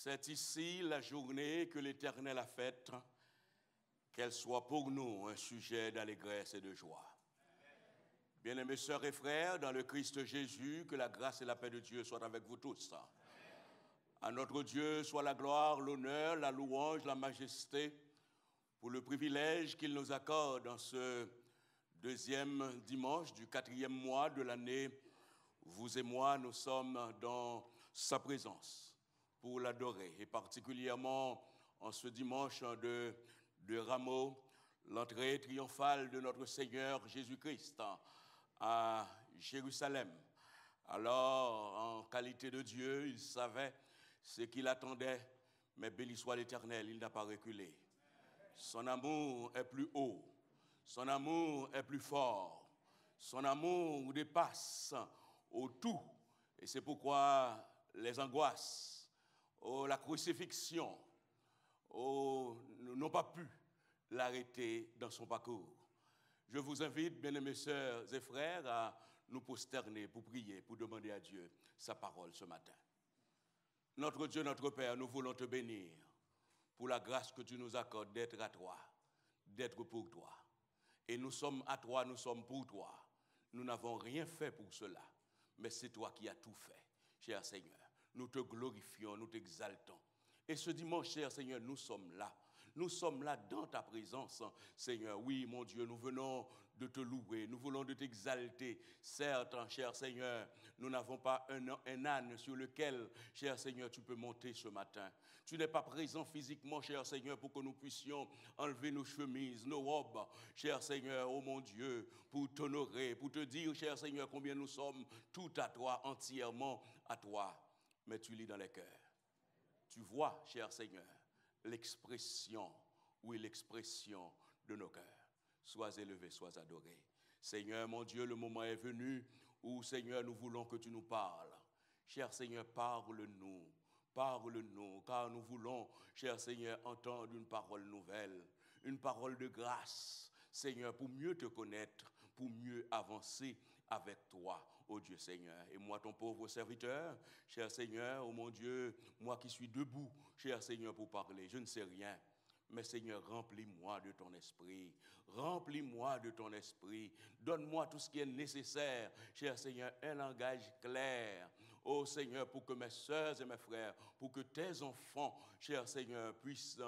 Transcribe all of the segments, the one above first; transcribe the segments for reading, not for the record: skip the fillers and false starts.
C'est ici la journée que l'Éternel a faite, qu'elle soit pour nous un sujet d'allégresse et de joie. Bien-aimés sœurs et frères, dans le Christ Jésus, que la grâce et la paix de Dieu soient avec vous tous. À notre Dieu soit la gloire, l'honneur, la louange, la majesté, pour le privilège qu'il nous accorde en ce deuxième dimanche du 4e mois de l'année. Vous et moi, nous sommes dans sa présence pour l'adorer, et particulièrement en ce dimanche de Rameau, l'entrée triomphale de notre Seigneur Jésus-Christ à Jérusalem. Alors, en qualité de Dieu, il savait ce qu'il attendait, mais béni soit l'Éternel, il n'a pas reculé. Son amour est plus haut, son amour est plus fort, son amour dépasse au tout, et c'est pourquoi les angoisses, la crucifixion, n'ont pas pu l'arrêter dans son parcours. Je vous invite, bien-aimés sœurs et frères, à nous prosterner pour prier, pour demander à Dieu sa parole ce matin. Notre Dieu, notre Père, nous voulons te bénir pour la grâce que tu nous accordes d'être à toi, d'être pour toi. Et nous sommes à toi, nous sommes pour toi. Nous n'avons rien fait pour cela, mais c'est toi qui as tout fait, cher Seigneur. Nous te glorifions, nous t'exaltons. Et ce dimanche, cher Seigneur, nous sommes là. Nous sommes là dans ta présence, Seigneur. Oui, mon Dieu, nous venons de te louer, nous voulons de t'exalter. Certes, cher Seigneur, nous n'avons pas un âne sur lequel, cher Seigneur, tu peux monter ce matin. Tu n'es pas présent physiquement, cher Seigneur, pour que nous puissions enlever nos chemises, nos robes, cher Seigneur, oh mon Dieu, pour t'honorer, pour te dire, cher Seigneur, combien nous sommes tout à toi, entièrement à toi. Mais tu lis dans les cœurs. Tu vois, cher Seigneur, l'expression de nos cœurs. Sois élevé, sois adoré. Seigneur, mon Dieu, le moment est venu où, Seigneur, nous voulons que tu nous parles. Cher Seigneur, parle-nous, car nous voulons, cher Seigneur, entendre une parole nouvelle, une parole de grâce, Seigneur, pour mieux te connaître, pour mieux avancer avec toi, ô Dieu Seigneur. Et moi, ton pauvre serviteur, cher Seigneur, ô mon Dieu, moi qui suis debout, cher Seigneur, pour parler, je ne sais rien. Mais Seigneur, remplis-moi de ton esprit. Remplis-moi de ton esprit. Donne-moi tout ce qui est nécessaire, cher Seigneur, un langage clair. Oh Seigneur, pour que mes sœurs et mes frères, pour que tes enfants, cher Seigneur, puissent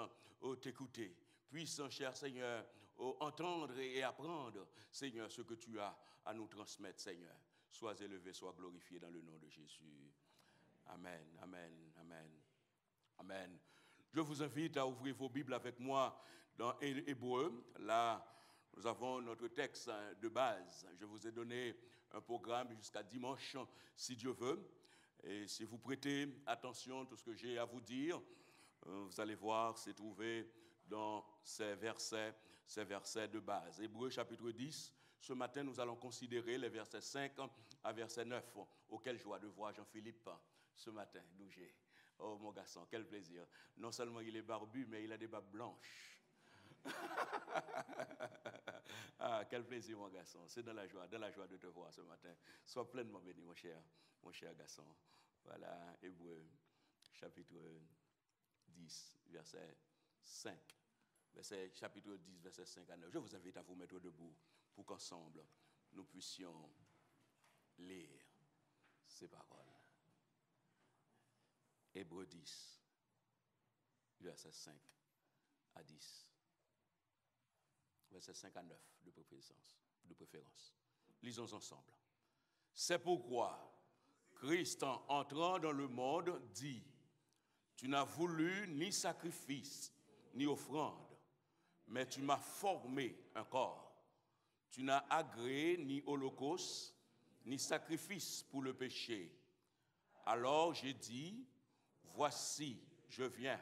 t'écouter. Puissent, cher Seigneur, entendre et apprendre, Seigneur, ce que tu as à nous transmettre, Seigneur. Sois élevé, sois glorifié dans le nom de Jésus. Amen, amen, amen, amen. Je vous invite à ouvrir vos Bibles avec moi dans Hébreux. Là, nous avons notre texte de base. Je vous ai donné un programme jusqu'à dimanche, si Dieu veut. Et si vous prêtez attention à tout ce que j'ai à vous dire, vous allez voir, c'est trouvé dans ces versets de base. Hébreux chapitre 10, ce matin, nous allons considérer les versets 5 à verset 9, auquel joie de voir Jean-Philippe ce matin, Douget. Oh mon garçon, quel plaisir. Non seulement il est barbu, mais il a des barbes blanches. Ah, quel plaisir mon garçon. C'est dans la joie de te voir ce matin. Sois pleinement béni mon cher garçon. Voilà, Hébreux chapitre 10, verset 5. Chapitre 10, verset 5 à 9. Je vous invite à vous mettre debout pour qu'ensemble nous puissions lire ces paroles. Hébreux 10, verset 5 à 10. Verset 5 à 9 de préférence. Lisons ensemble. C'est pourquoi Christ, en entrant dans le monde, dit, tu n'as voulu ni sacrifice, ni offrande, mais tu m'as formé un corps. Tu n'as agréé ni holocauste, ni sacrifice pour le péché. Alors j'ai dit, voici, je viens.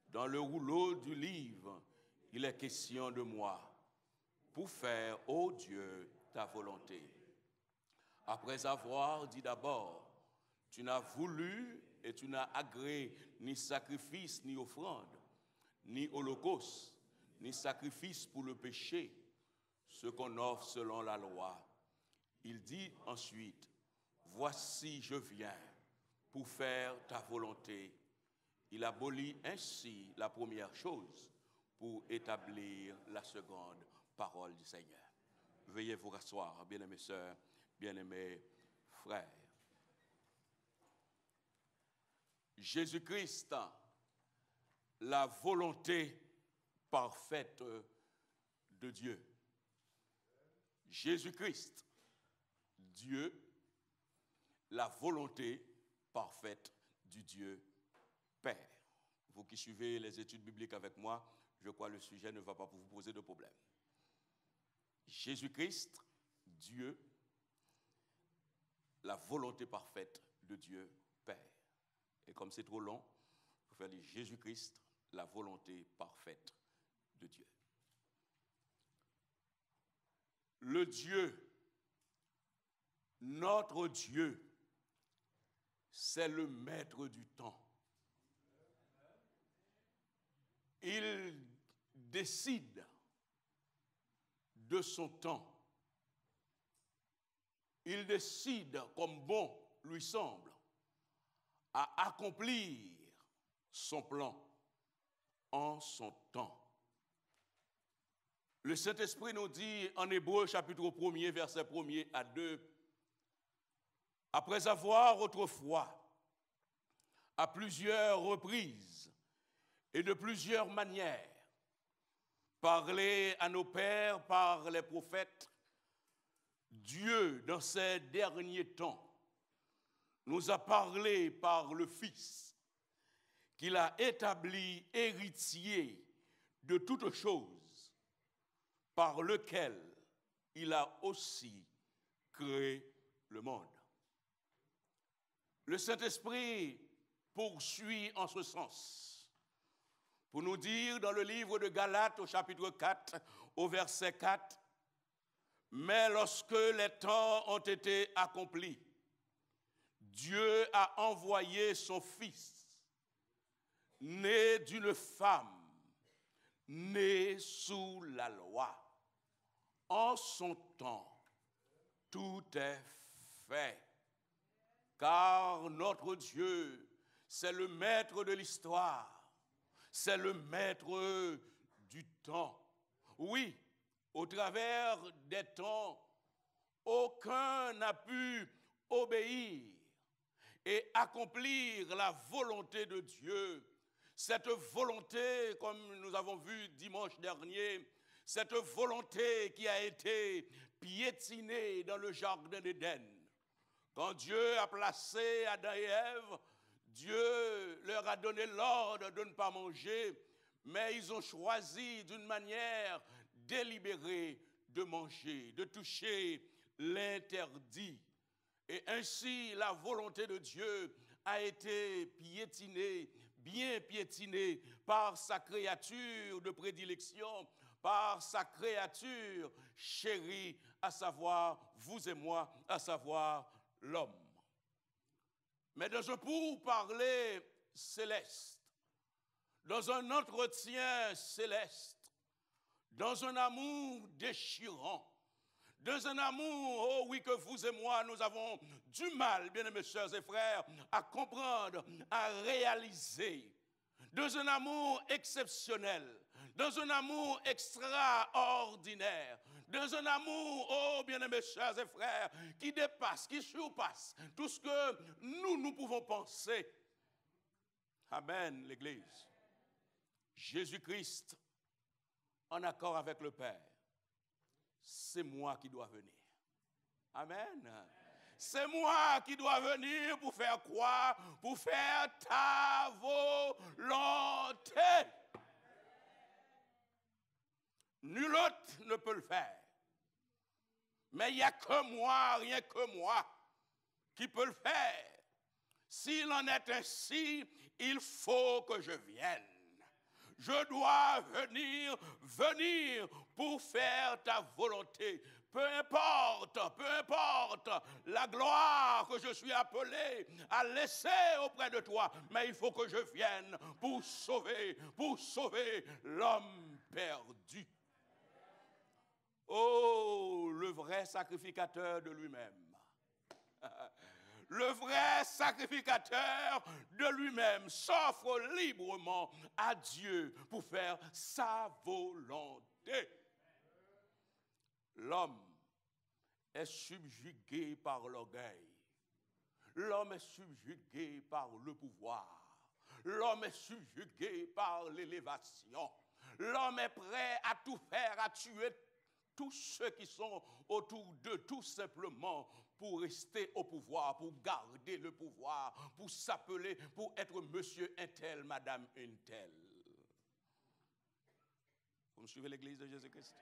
Dans le rouleau du livre, il est question de moi, pour faire, ô Dieu, ta volonté. Après avoir dit d'abord, tu n'as voulu et tu n'as agréé ni sacrifice, ni offrande, ni holocauste, ni sacrifice pour le péché, ce qu'on offre selon la loi. Il dit ensuite, voici, je viens pour faire ta volonté. Il abolit ainsi la première chose pour établir la seconde parole du Seigneur. Veuillez vous rasseoir, bien-aimées sœurs, bien-aimés frères. Jésus-Christ, la volonté parfaite de Dieu. Jésus-Christ, Dieu, la volonté parfaite du Dieu Père. Vous qui suivez les études bibliques avec moi, je crois que le sujet ne va pas vous poser de problème. Jésus-Christ, Dieu, la volonté parfaite de Dieu Père. Et comme c'est trop long, il faut faire dire Jésus-Christ, la volonté parfaite de Dieu. Le Dieu, notre Dieu, c'est le maître du temps. Il décide de son temps. Il décide, comme bon lui semble, à accomplir son plan en son temps. Le Saint-Esprit nous dit en Hébreux chapitre 1er, verset 1er à 2, après avoir autrefois, à plusieurs reprises et de plusieurs manières, parlé à nos pères par les prophètes, Dieu, dans ces derniers temps, nous a parlé par le Fils, qu'il a établi héritier de toutes choses, par lequel il a aussi créé le monde. Le Saint-Esprit poursuit en ce sens pour nous dire dans le livre de Galates au chapitre 4, au verset 4, « Mais lorsque les temps ont été accomplis, Dieu a envoyé son Fils, né d'une femme, né sous la loi. En son temps, tout est fait. Car notre Dieu, c'est le maître de l'histoire, c'est le maître du temps. Oui, au travers des temps, aucun n'a pu obéir et accomplir la volonté de Dieu. Cette volonté, comme nous avons vu dimanche dernier, cette volonté qui a été piétinée dans le jardin d'Éden. Quand Dieu a placé Adam et Ève, Dieu leur a donné l'ordre de ne pas manger, mais ils ont choisi d'une manière délibérée de manger, de toucher l'interdit. Et ainsi, la volonté de Dieu a été piétinée, bien piétinée par sa créature de prédilection, par sa créature chérie, à savoir vous et moi, à savoir l'homme. Mais dans un pourparler céleste, dans un entretien céleste, dans un amour déchirant, dans un amour, oh oui, que vous et moi, nous avons du mal, bien-aimés sœurs et frères, à comprendre, à réaliser, dans un amour exceptionnel, dans un amour extraordinaire, dans un amour, oh bien-aimés sœurs et frères, qui dépasse, qui surpasse tout ce que nous pouvons penser. Amen, l'Église. Jésus-Christ, en accord avec le Père, c'est moi qui dois venir. Amen. C'est moi qui dois venir pour faire quoi? Pour faire ta volonté. Nul autre ne peut le faire. Mais il n'y a que moi, rien que moi, qui peut le faire. S'il en est ainsi, il faut que je vienne. Je dois venir pour faire ta volonté. Peu importe la gloire que je suis appelé à laisser auprès de toi, mais il faut que je vienne pour sauver l'homme perdu. Oh, le vrai sacrificateur de lui-même. le vrai sacrificateur de lui-même, s'offre librement à Dieu pour faire sa volonté. L'homme est subjugué par l'orgueil. L'homme est subjugué par le pouvoir. L'homme est subjugué par l'élévation. L'homme est prêt à tout faire, à tuer tous ceux qui sont autour d'eux, tout simplement pour rester au pouvoir, pour garder le pouvoir, pour s'appeler, pour être monsieur un tel, madame une telle. Vous me suivez l'église de Jésus-Christ?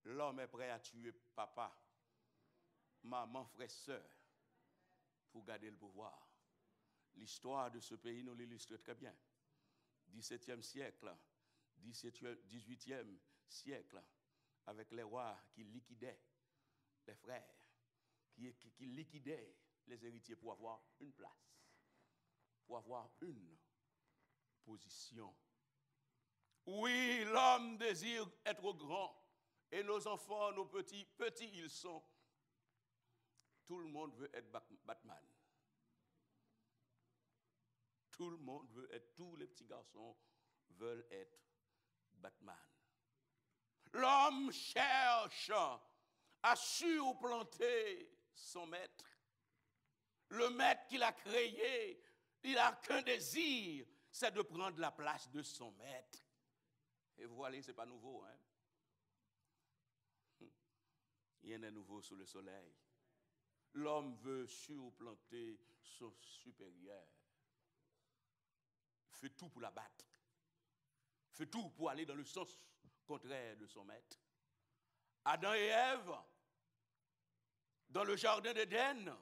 L'homme est prêt à tuer papa, maman, frère, sœur, pour garder le pouvoir. L'histoire de ce pays nous l'illustre très bien. 17e siècle, 18e siècle, avec les rois qui liquidaient les frères, qui liquidaient les héritiers pour avoir une place, pour avoir une position. Oui, l'homme désire être grand. Et nos enfants, nos petits ils sont. Tout le monde veut être Batman. Tout le monde veut être, tous les petits garçons veulent être Batman. L'homme cherche à supplanter son maître. Le maître qu'il a créé, il n'a qu'un désir, c'est de prendre la place de son maître. Et vous voyez, ce n'est pas nouveau, hein? Rien n'est nouveau sous le soleil. L'homme veut supplanter son supérieur. Fait tout pour l'abattre. Fait tout pour aller dans le sens contraire de son maître. Adam et Ève, dans le jardin d'Éden,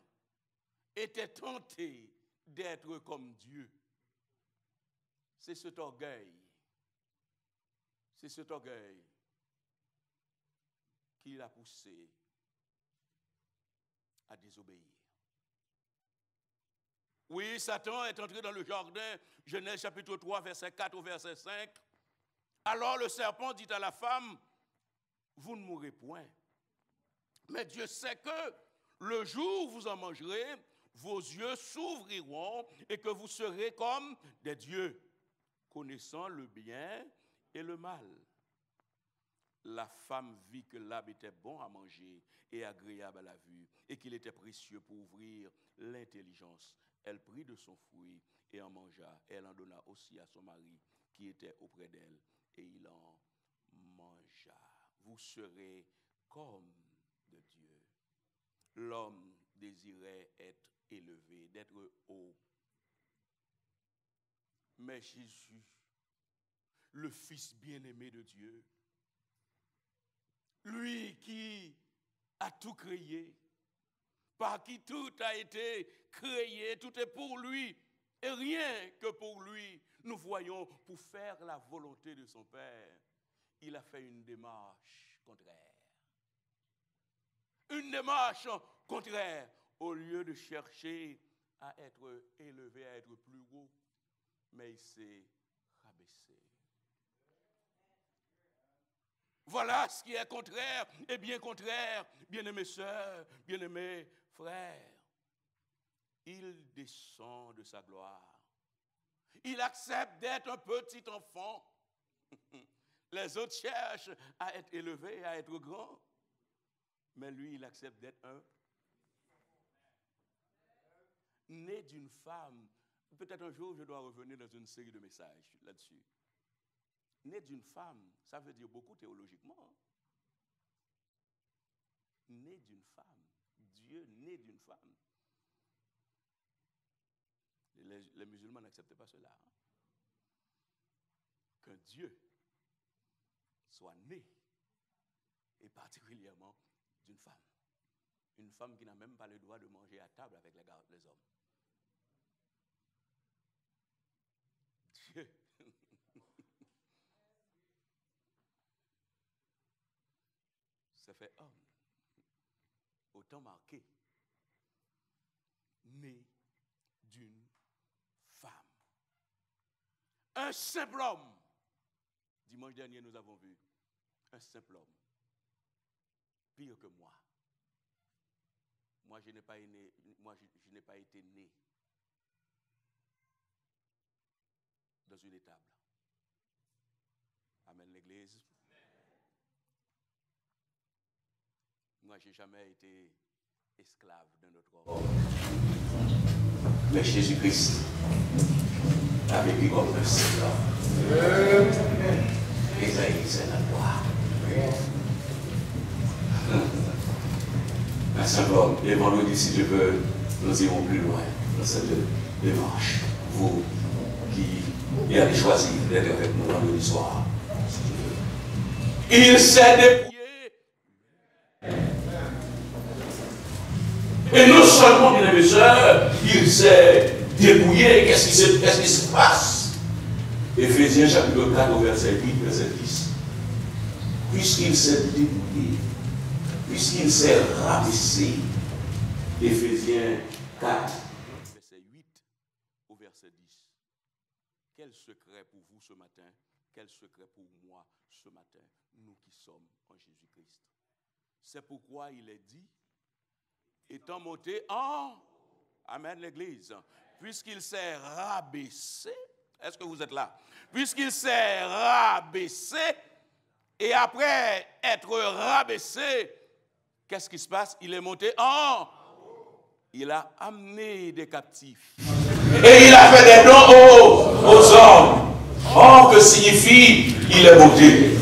étaient tentés d'être comme Dieu. C'est cet orgueil qui l'a poussé à désobéir. Oui, Satan est entré dans le jardin, Genèse chapitre 3, verset 4 au verset 5. Alors le serpent dit à la femme, vous ne mourrez point. Mais Dieu sait que le jour où vous en mangerez, vos yeux s'ouvriront et que vous serez comme des dieux, connaissant le bien et le mal. La femme vit que l'arbre était bon à manger et agréable à la vue, et qu'il était précieux pour ouvrir l'intelligence. Elle prit de son fruit et en mangea. Elle en donna aussi à son mari qui était auprès d'elle, et il en mangea. Vous serez comme de Dieu. L'homme désirait être élevé, d'être haut. Mais Jésus, le Fils bien-aimé de Dieu, lui qui a tout créé, par qui tout a été créé, tout est pour lui, et rien que pour lui, nous voyons, pour faire la volonté de son Père, il a fait une démarche contraire. Une démarche contraire, au lieu de chercher à être élevé, à être plus haut, mais il s'est rabaissé. Voilà ce qui est contraire, et bien contraire, bien-aimées sœurs, bien-aimés frères. Il descend de sa gloire. Il accepte d'être un petit enfant. Les autres cherchent à être élevés, à être grands. Mais lui, il accepte d'être un né d'une femme. Peut-être un jour, je dois revenir dans une série de messages là-dessus. Né d'une femme, ça veut dire beaucoup théologiquement. Hein? Né d'une femme. Dieu né d'une femme. Les musulmans n'acceptent pas cela. Hein? Qu'un Dieu soit né, et particulièrement d'une femme. Une femme qui n'a même pas le droit de manger à table avec les hommes. Dieu. Ça fait homme. Autant marqué. Né d'une femme. Un simple homme. Dimanche dernier, nous avons vu un simple homme. pire que moi. Moi, je n'ai pas été né dans une étable. Amen, l'Église. Moi, je n'ai jamais été esclave de notre homme. Mais Jésus-Christ a vécu comme un Seigneur. Isaïe, c'est la gloire. Un simple homme. Et vendredi, si Dieu veut, nous irons plus loin dans cette démarche. Vous qui avez choisi d'être avec nous vendredi soir, si Dieu veut. Il s'est dépouillé. Et non seulement, bien aimés sœurs, il s'est dépouillé. Qu'est-ce qui se passe? Éphésiens chapitre 4, verset 8, verset 10. Puisqu'il s'est dépouillé, puisqu'il s'est rabaissé. Éphésiens 4, verset 8 au verset 10. Quel secret pour vous ce matin? Quel secret pour moi ce matin, nous qui sommes en Jésus-Christ? C'est pourquoi il est dit, étant monté en... Amen, l'Église. Puisqu'il s'est rabaissé, est-ce que vous êtes là? Puisqu'il s'est rabaissé, et après être rabaissé, qu'est-ce qui se passe? Il est monté en... Il a amené des captifs. Et il a fait des dons aux hommes. Or, que signifie il est monté?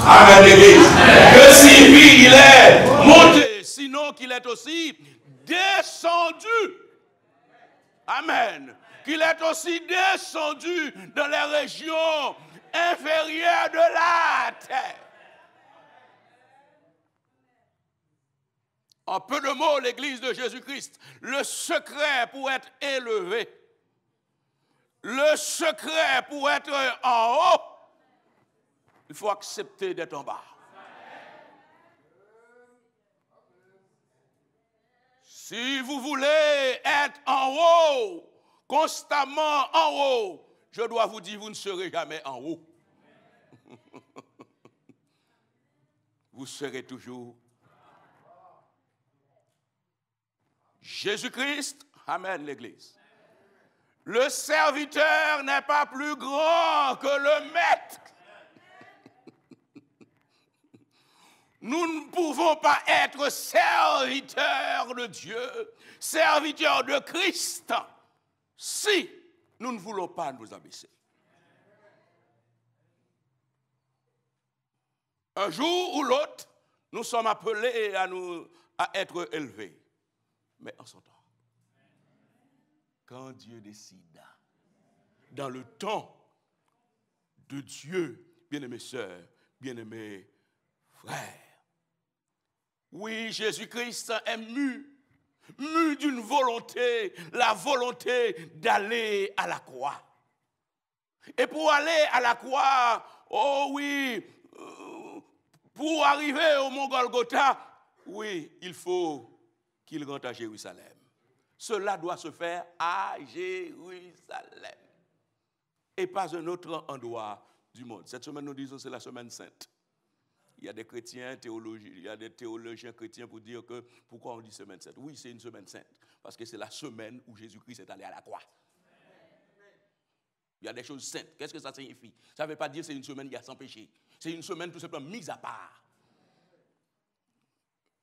Amen, l'Église. Que signifie il est monté? Sinon qu'il est aussi descendu. Amen. Qu'il est aussi descendu dans les régions inférieures de la terre. En peu de mots, l'Église de Jésus-Christ, le secret pour être élevé, le secret pour être en haut, il faut accepter d'être en bas. Si vous voulez être en haut, constamment en haut, je dois vous dire, vous ne serez jamais en haut. Vous serez toujours. Jésus-Christ, amen l'Église. Le serviteur n'est pas plus grand que le maître. Nous ne pouvons pas être serviteurs de Dieu, serviteurs de Christ, si nous ne voulons pas nous abaisser. Un jour ou l'autre, nous sommes appelés à être élevés. Mais en son temps, quand Dieu décide, dans le temps de Dieu, bien-aimés sœurs, bien-aimés frères, oui, Jésus-Christ est mu d'une volonté, la volonté d'aller à la croix. Et pour aller à la croix, oh oui, pour arriver au mont Golgotha, oui, il faut qu'il rentre à Jérusalem. Cela doit se faire à Jérusalem. Et pas un autre endroit du monde. Cette semaine, nous disons que c'est la semaine sainte. Il y a des chrétiens, il y a des théologiens chrétiens pour dire que pourquoi on dit semaine sainte. Oui, c'est une semaine sainte, parce que c'est la semaine où Jésus-Christ est allé à la croix. Il y a des choses saintes. Qu'est-ce que ça signifie? Ça ne veut pas dire que c'est une semaine qui a sans péché. C'est une semaine tout simplement mise à part.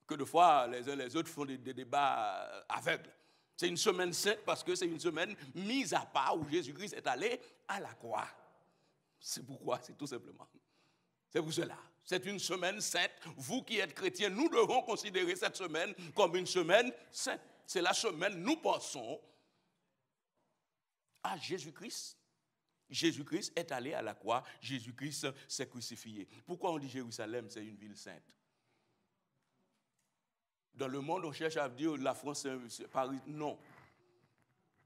Que de fois, les uns les autres font des débats aveugles. C'est une semaine sainte parce que c'est une semaine mise à part où Jésus-Christ est allé à la croix. C'est pourquoi, c'est tout simplement. C'est pour cela. C'est une semaine sainte. Vous qui êtes chrétiens, nous devons considérer cette semaine comme une semaine sainte. C'est la semaine, nous pensons à Jésus-Christ. Jésus-Christ est allé à la croix. Jésus-Christ s'est crucifié. Pourquoi on dit Jérusalem, c'est une ville sainte? Dans le monde, on cherche à dire la France, c'est Paris. Non.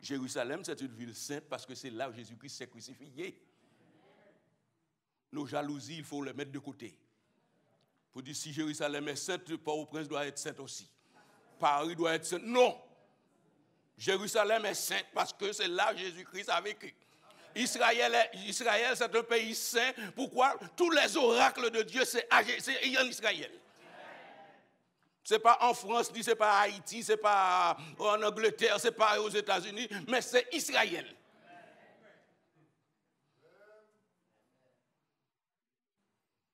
Jérusalem, c'est une ville sainte parce que c'est là où Jésus-Christ s'est crucifié. Nos jalousies, il faut les mettre de côté. Pour dire si Jérusalem est sainte, Port-au-Prince doit être sainte aussi. Paris doit être sainte. Non. Jérusalem est sainte parce que c'est là où Jésus-Christ a vécu. Israël, c'est un pays saint. Pourquoi? Tous les oracles de Dieu, c'est en Israël. Ce n'est pas en France, ce n'est pas à Haïti, ce n'est pas en Angleterre, ce n'est pas aux États-Unis, mais c'est Israël.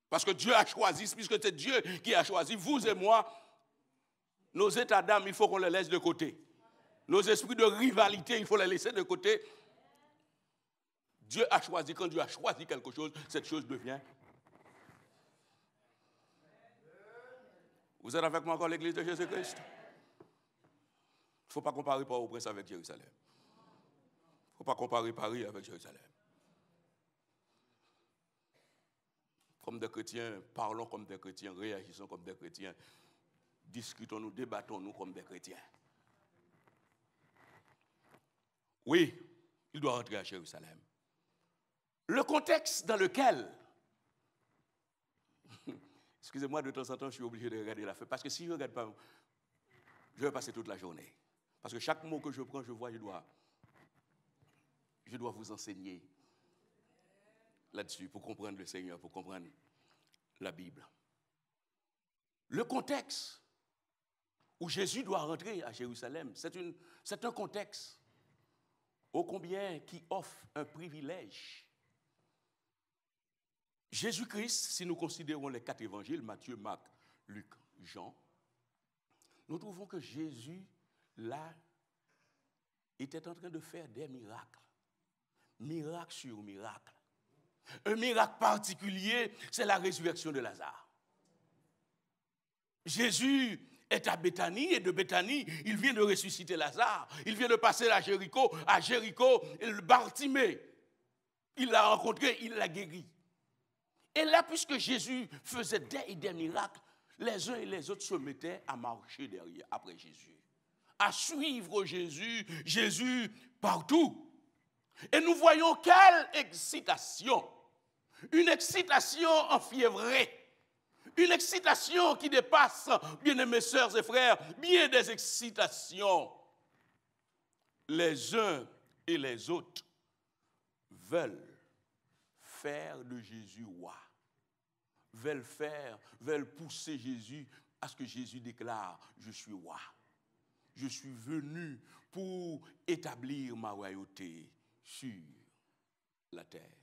Parce que Dieu a choisi, puisque c'est Dieu qui a choisi, vous et moi, nos états d'âme, il faut qu'on les laisse de côté. Nos esprits de rivalité, il faut les laisser de côté. Dieu a choisi, quand Dieu a choisi quelque chose, cette chose devient. Vous êtes avec moi encore l'église de Jésus-Christ? Il ne faut pas comparer Port-au-Prince avec Jérusalem. Il ne faut pas comparer Paris avec Jérusalem. Comme des chrétiens, parlons comme des chrétiens, réagissons comme des chrétiens, discutons-nous, débattons-nous comme des chrétiens. Oui, il doit rentrer à Jérusalem. Le contexte dans lequel, excusez-moi, de temps en temps, je suis obligé de regarder la feuille, parce que si je ne regarde pas, je vais passer toute la journée. Parce que chaque mot que je prends, je vois, je dois vous enseigner là-dessus pour comprendre le Seigneur, pour comprendre la Bible. Le contexte où Jésus doit rentrer à Jérusalem, c'est un contexte ô combien qui offre un privilège. Jésus-Christ, si nous considérons les 4 évangiles, Matthieu, Marc, Luc, Jean, nous trouvons que Jésus, là, était en train de faire des miracles. Miracle sur miracle. Un miracle particulier, c'est la résurrection de Lazare. Jésus est à Béthanie, et de Béthanie, il vient de ressusciter Lazare. Il vient de passer à Jéricho. À Jéricho, Bartimée, il l'a rencontré, il l'a guéri. Et là, puisque Jésus faisait des miracles, les uns et les autres se mettaient à marcher derrière, après Jésus. À suivre Jésus partout. Et nous voyons quelle excitation. Une excitation enfiévrée. Une excitation qui dépasse, bien-aimés sœurs et frères, bien des excitations. Les uns et les autres veulent faire de Jésus roi. Veulent pousser Jésus à ce que Jésus déclare, je suis roi. Je suis venu pour établir ma royauté sur la terre.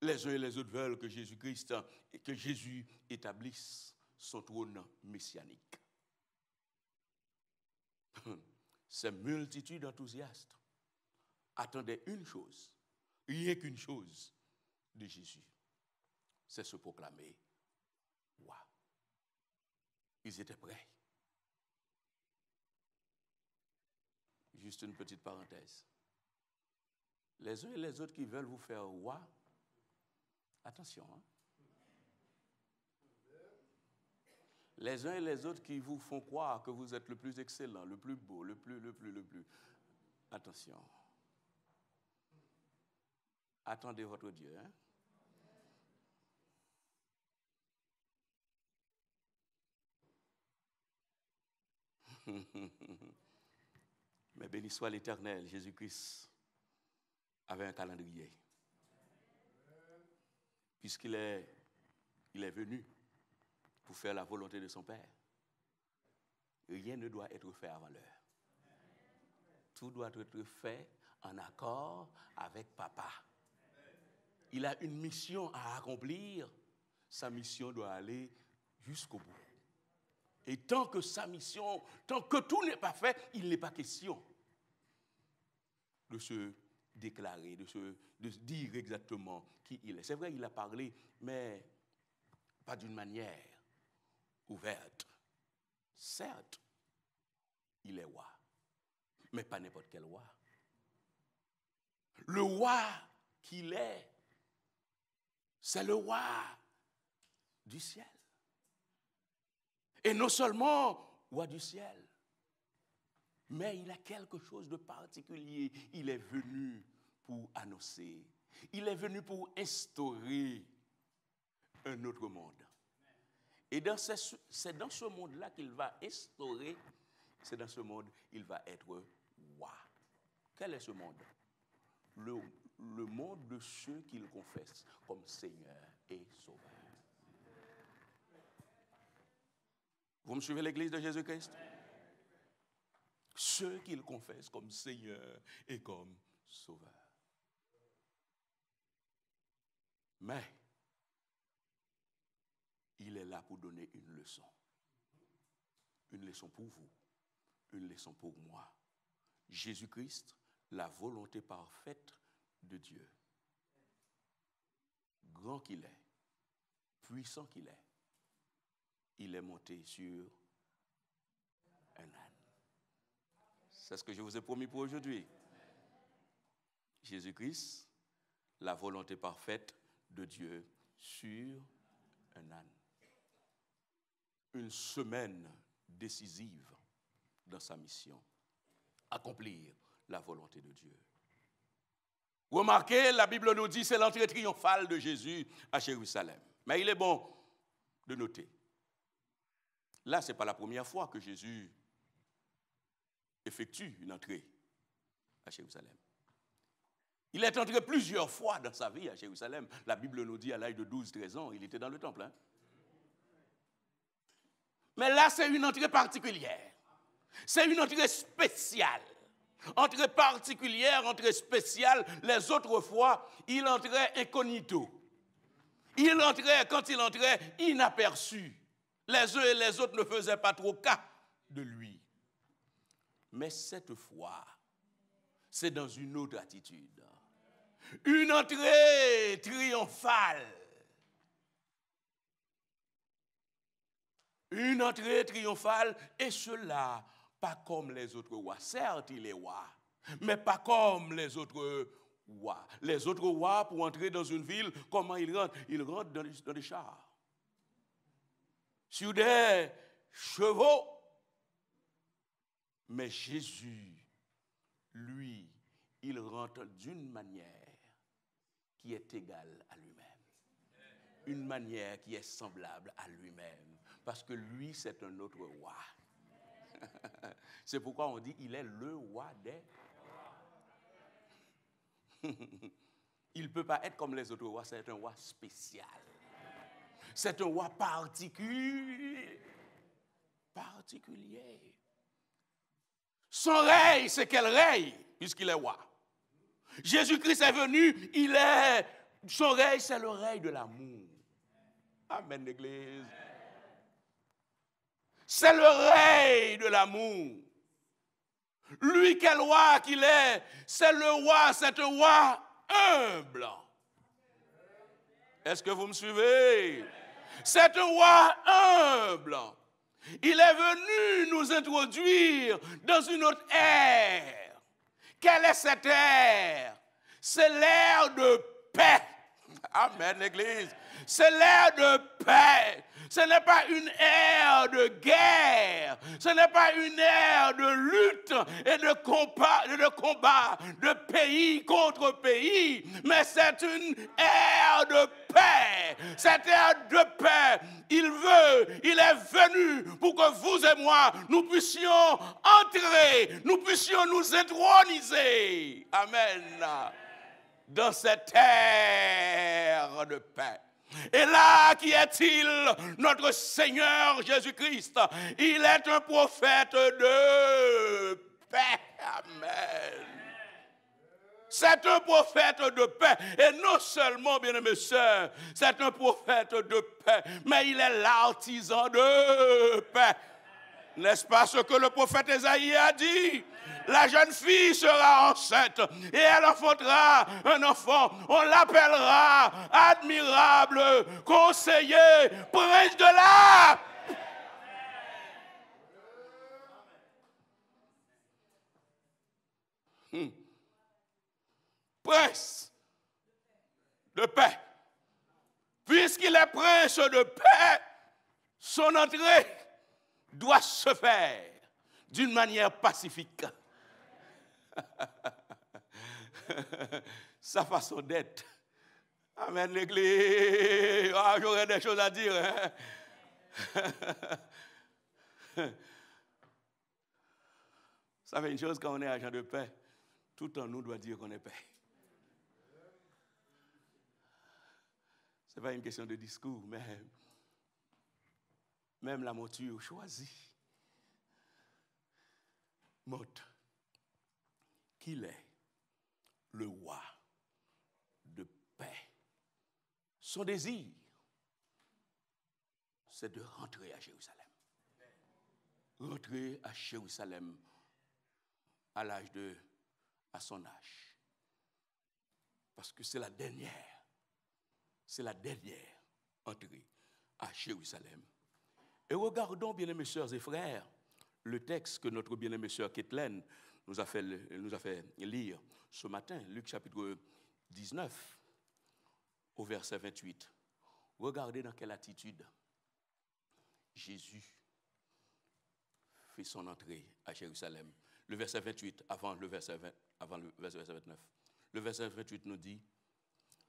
Les uns et les autres veulent que Jésus-Christ et que Jésus établisse son trône messianique. Ces multitudes enthousiastes attendaient une chose, rien qu'une chose de Jésus, c'est se proclamer roi. Ils étaient prêts. Juste une petite parenthèse. Les uns et les autres qui veulent vous faire roi, attention, hein? Les uns et les autres qui vous font croire que vous êtes le plus excellent, le plus beau, le plus. Attention. Attendez votre Dieu, hein? Mais béni soit l'Éternel, Jésus-Christ avait un calendrier. Puisqu'il est venu pour faire la volonté de son Père. Rien ne doit être fait avant l'heure. Tout doit être fait en accord avec Papa. Il a une mission à accomplir. Sa mission doit aller jusqu'au bout. Et tant que tout n'est pas fait, il n'est pas question de se déclarer, de dire exactement qui il est. C'est vrai, il a parlé, mais pas d'une manière ouverte. Certes, il est roi, mais pas n'importe quel roi. Le roi qu'il est, c'est le roi du ciel. Et non seulement roi du ciel, mais il a quelque chose de particulier. Il est venu pour annoncer. Il est venu pour instaurer un autre monde. Et c'est dans ce monde-là qu'il va instaurer, c'est dans ce monde qu'il va être roi. Quel est ce monde? Le monde de ceux qu'il confesse comme Seigneur et Sauveur. Vous me suivez l'Église de Jésus-Christ? Ceux qui le confessent comme Seigneur et comme Sauveur. Mais il est là pour donner une leçon. Une leçon pour vous, une leçon pour moi. Jésus-Christ, la volonté parfaite de Dieu. Grand qu'il est, puissant qu'il est, il est monté sur un âne. C'est ce que je vous ai promis pour aujourd'hui. Jésus-Christ, la volonté parfaite de Dieu sur un âne. Une semaine décisive dans sa mission. Accomplir la volonté de Dieu. Remarquez, la Bible nous dit, c'est l'entrée triomphale de Jésus à Jérusalem. Mais il est bon de noter. Là, ce n'est pas la première fois que Jésus effectue une entrée à Jérusalem. Il est entré plusieurs fois dans sa vie à Jérusalem. La Bible nous dit, à l'âge de 12-13 ans, il était dans le temple. Hein? Mais là, c'est une entrée particulière. C'est une entrée spéciale. Entrée particulière, entrée spéciale. Les autres fois, il entrait incognito. Il entrait, quand il entrait, inaperçu. Les uns et les autres ne faisaient pas trop cas de lui. Mais cette fois, c'est dans une autre attitude. Une entrée triomphale. Une entrée triomphale, et cela, pas comme les autres rois. Certes, il est roi, mais pas comme les autres rois. Les autres rois, pour entrer dans une ville, comment ils rentrent? Ils rentrent dans des chars, sur des chevaux. Mais Jésus, lui, il rentre d'une manière qui est égale à lui-même. Une manière qui est semblable à lui-même. Parce que lui, c'est un autre roi. C'est pourquoi on dit il est le roi des rois. Il ne peut pas être comme les autres rois, c'est un roi spécial. C'est un roi particulier. Son règne, c'est quel règne, puisqu'il est roi? Jésus-Christ est venu, son règne, c'est le règne de l'amour. Amen, l'Église. C'est le règne de l'amour. Lui, quel roi qu'il est, c'est un roi humble. Est-ce que vous me suivez? C'est un roi humble. Il est venu nous introduire dans une autre ère. Quelle est cette ère? C'est l'ère de paix. Amen, l'Église. C'est l'ère de paix. Ce n'est pas une ère de guerre. Ce n'est pas une ère de lutte et de combat de pays contre pays. Mais c'est une ère de paix. Cette ère de paix, il est venu pour que vous et moi, nous puissions entrer, nous puissions nous introniser. Amen. Dans cette ère de paix. Et là, qui est-il? Notre Seigneur Jésus-Christ. Il est un prophète de paix. Amen. C'est un prophète de paix. Et non seulement, bien-aimés sœurs, c'est un prophète de paix, mais il est l'artisan de paix. N'est-ce pas ce que le prophète Ésaïe a dit? La jeune fille sera enceinte et elle enfantera un enfant. On l'appellera admirable, conseiller, prince de la... Prince de paix. Puisqu'il est prince de paix, son entrée doit se faire d'une manière pacifique. Sa façon d'être. Amen, l'Église. Ah, j'aurais des choses à dire. Hein? Ça fait une chose quand on est agent de paix. Tout en nous doit dire qu'on est paix. Ce n'est pas une question de discours, mais même la monture choisie montre qu'il est le roi de paix. Son désir, c'est de rentrer à Jérusalem. Rentrer à Jérusalem à son âge. Parce que c'est la dernière entrée à Jérusalem. Et regardons, bien-aimés sœurs et frères, le texte que notre bien-aimée sœur Kathleen nous a fait lire ce matin, Luc chapitre 19, au verset 28. Regardez dans quelle attitude Jésus fait son entrée à Jérusalem. Le verset 28 avant le verset 29. Le verset 28 nous dit,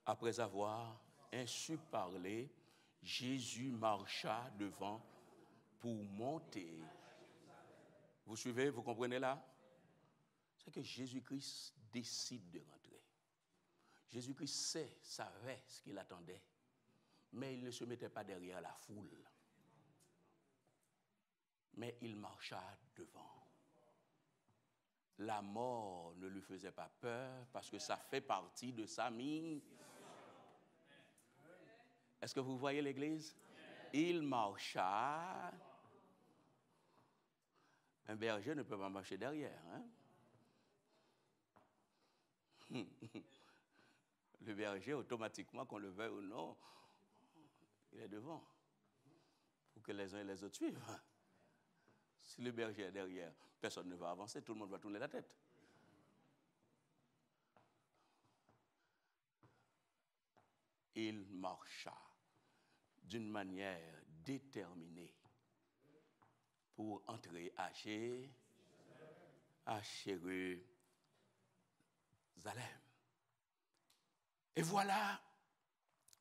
après avoir ainsi parlé, Jésus marcha devant pour monter. Vous suivez, vous comprenez là? C'est que Jésus-Christ décide de rentrer. Jésus-Christ savait ce qu'il attendait, mais il ne se mettait pas derrière la foule. Mais il marcha devant. La mort ne lui faisait pas peur parce que ça fait partie de sa mission. Est-ce que vous voyez l'église? Il marcha. Un berger ne peut pas marcher derrière. Hein? Le berger, automatiquement, qu'on le veuille ou non, il est devant pour que les uns et les autres suivent. Si le berger est derrière, personne ne va avancer, tout le monde va tourner la tête. Il marcha d'une manière déterminée pour entrer à Jérusalem. Et voilà,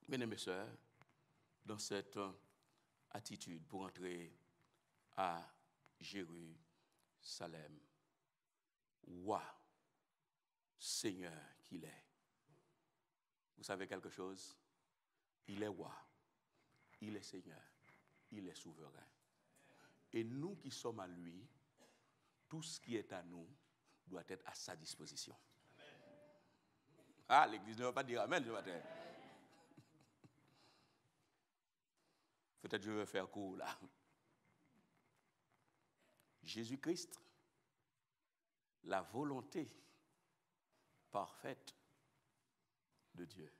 mesdames et sœurs, dans cette attitude pour entrer à Jérusalem, roi, Seigneur qu'il est. Vous savez quelque chose? Il est roi, il est Seigneur, il est souverain. Et nous qui sommes à lui, tout ce qui est à nous doit être à sa disposition. Ah, l'Église ne va pas dire Amen ce matin. Peut-être je vais faire court là. Jésus-Christ, la volonté parfaite de Dieu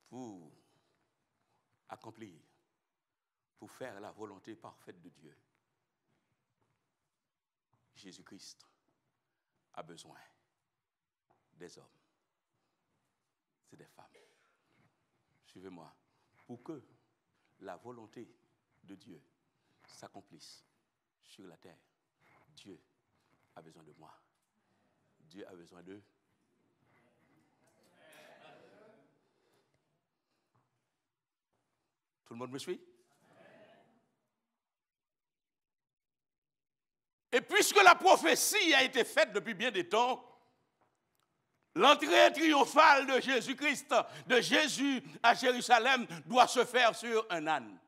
pour accomplir, pour faire la volonté parfaite de Dieu. Jésus-Christ a besoin des hommes, c'est des femmes. Suivez-moi. Pour que la volonté de Dieu s'accomplisse sur la terre, Dieu a besoin de moi. Dieu a besoin d'eux. Tout le monde me suit? Et puisque la prophétie a été faite depuis bien des temps, l'entrée triomphale de Jésus-Christ, de Jésus à Jérusalem, doit se faire sur un âne.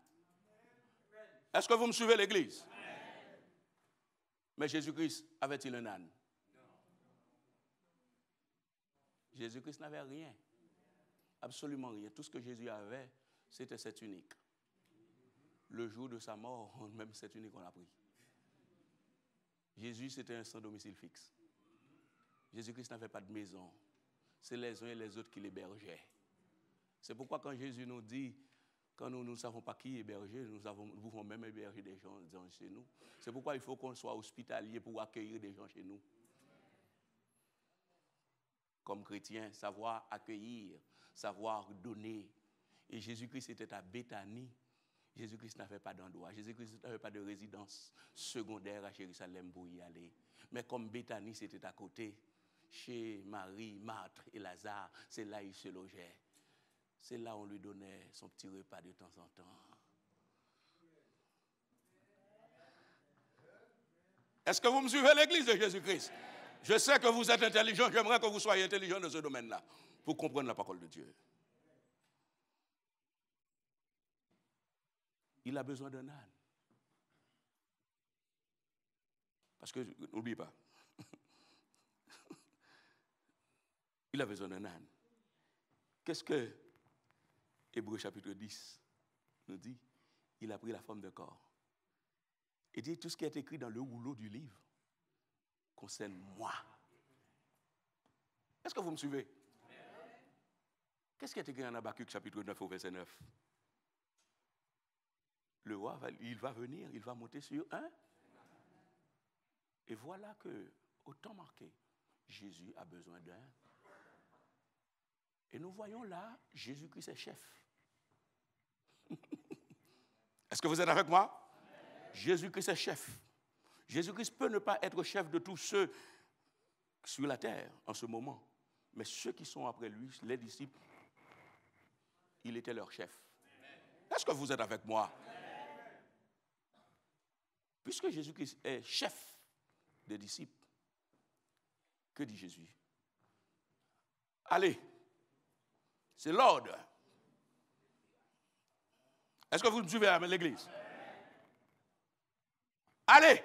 Est-ce que vous me suivez, l'Église? Mais Jésus-Christ avait-il un âne? Jésus-Christ n'avait rien. Absolument rien. Tout ce que Jésus avait, c'était cette unique. Le jour de sa mort, même cette unique, on l'a pris. Jésus, c'était un sans domicile fixe. Jésus-Christ n'avait pas de maison. C'est les uns et les autres qui l'hébergeaient. C'est pourquoi quand Jésus nous dit, quand nous ne savons pas qui héberger, nous pouvons même héberger des gens chez nous. C'est pourquoi il faut qu'on soit hospitalier pour accueillir des gens chez nous. Comme chrétien, savoir accueillir, savoir donner. Et Jésus-Christ était à Béthanie. Jésus-Christ n'avait pas d'endroit. Jésus-Christ n'avait pas de résidence secondaire à Jérusalem pour y aller. Mais comme Béthanie, c'était à côté, chez Marie, Marthe et Lazare, c'est là il se logeait. C'est là on lui donnait son petit repas de temps en temps. Est-ce que vous me suivez, l'Église de Jésus-Christ? Je sais que vous êtes intelligents, j'aimerais que vous soyez intelligents dans ce domaine-là, pour comprendre la parole de Dieu. il a besoin d'un âne. Parce que, n'oublie pas, il a besoin d'un âne. Qu'est-ce que Hébreux chapitre 10 nous dit? Il a pris la forme d'un corps. Et dit tout ce qui est écrit dans le rouleau du livre concerne moi. Est-ce que vous me suivez? Qu'est-ce qui est écrit en Habakkuk chapitre 9 au verset 9? Le roi, il va venir, il va monter sur un. Et voilà que, au temps marqué, Jésus a besoin d'un. Et nous voyons là, Jésus-Christ est chef. Est-ce que vous êtes avec moi? Jésus-Christ est chef. Jésus-Christ peut ne pas être chef de tous ceux sur la terre en ce moment. Mais ceux qui sont après lui, les disciples, il était leur chef. Est-ce que vous êtes avec moi? Puisque Jésus-Christ est chef des disciples, que dit Jésus? Allez, c'est l'ordre. Est-ce que vous me suivez à l'église? Allez.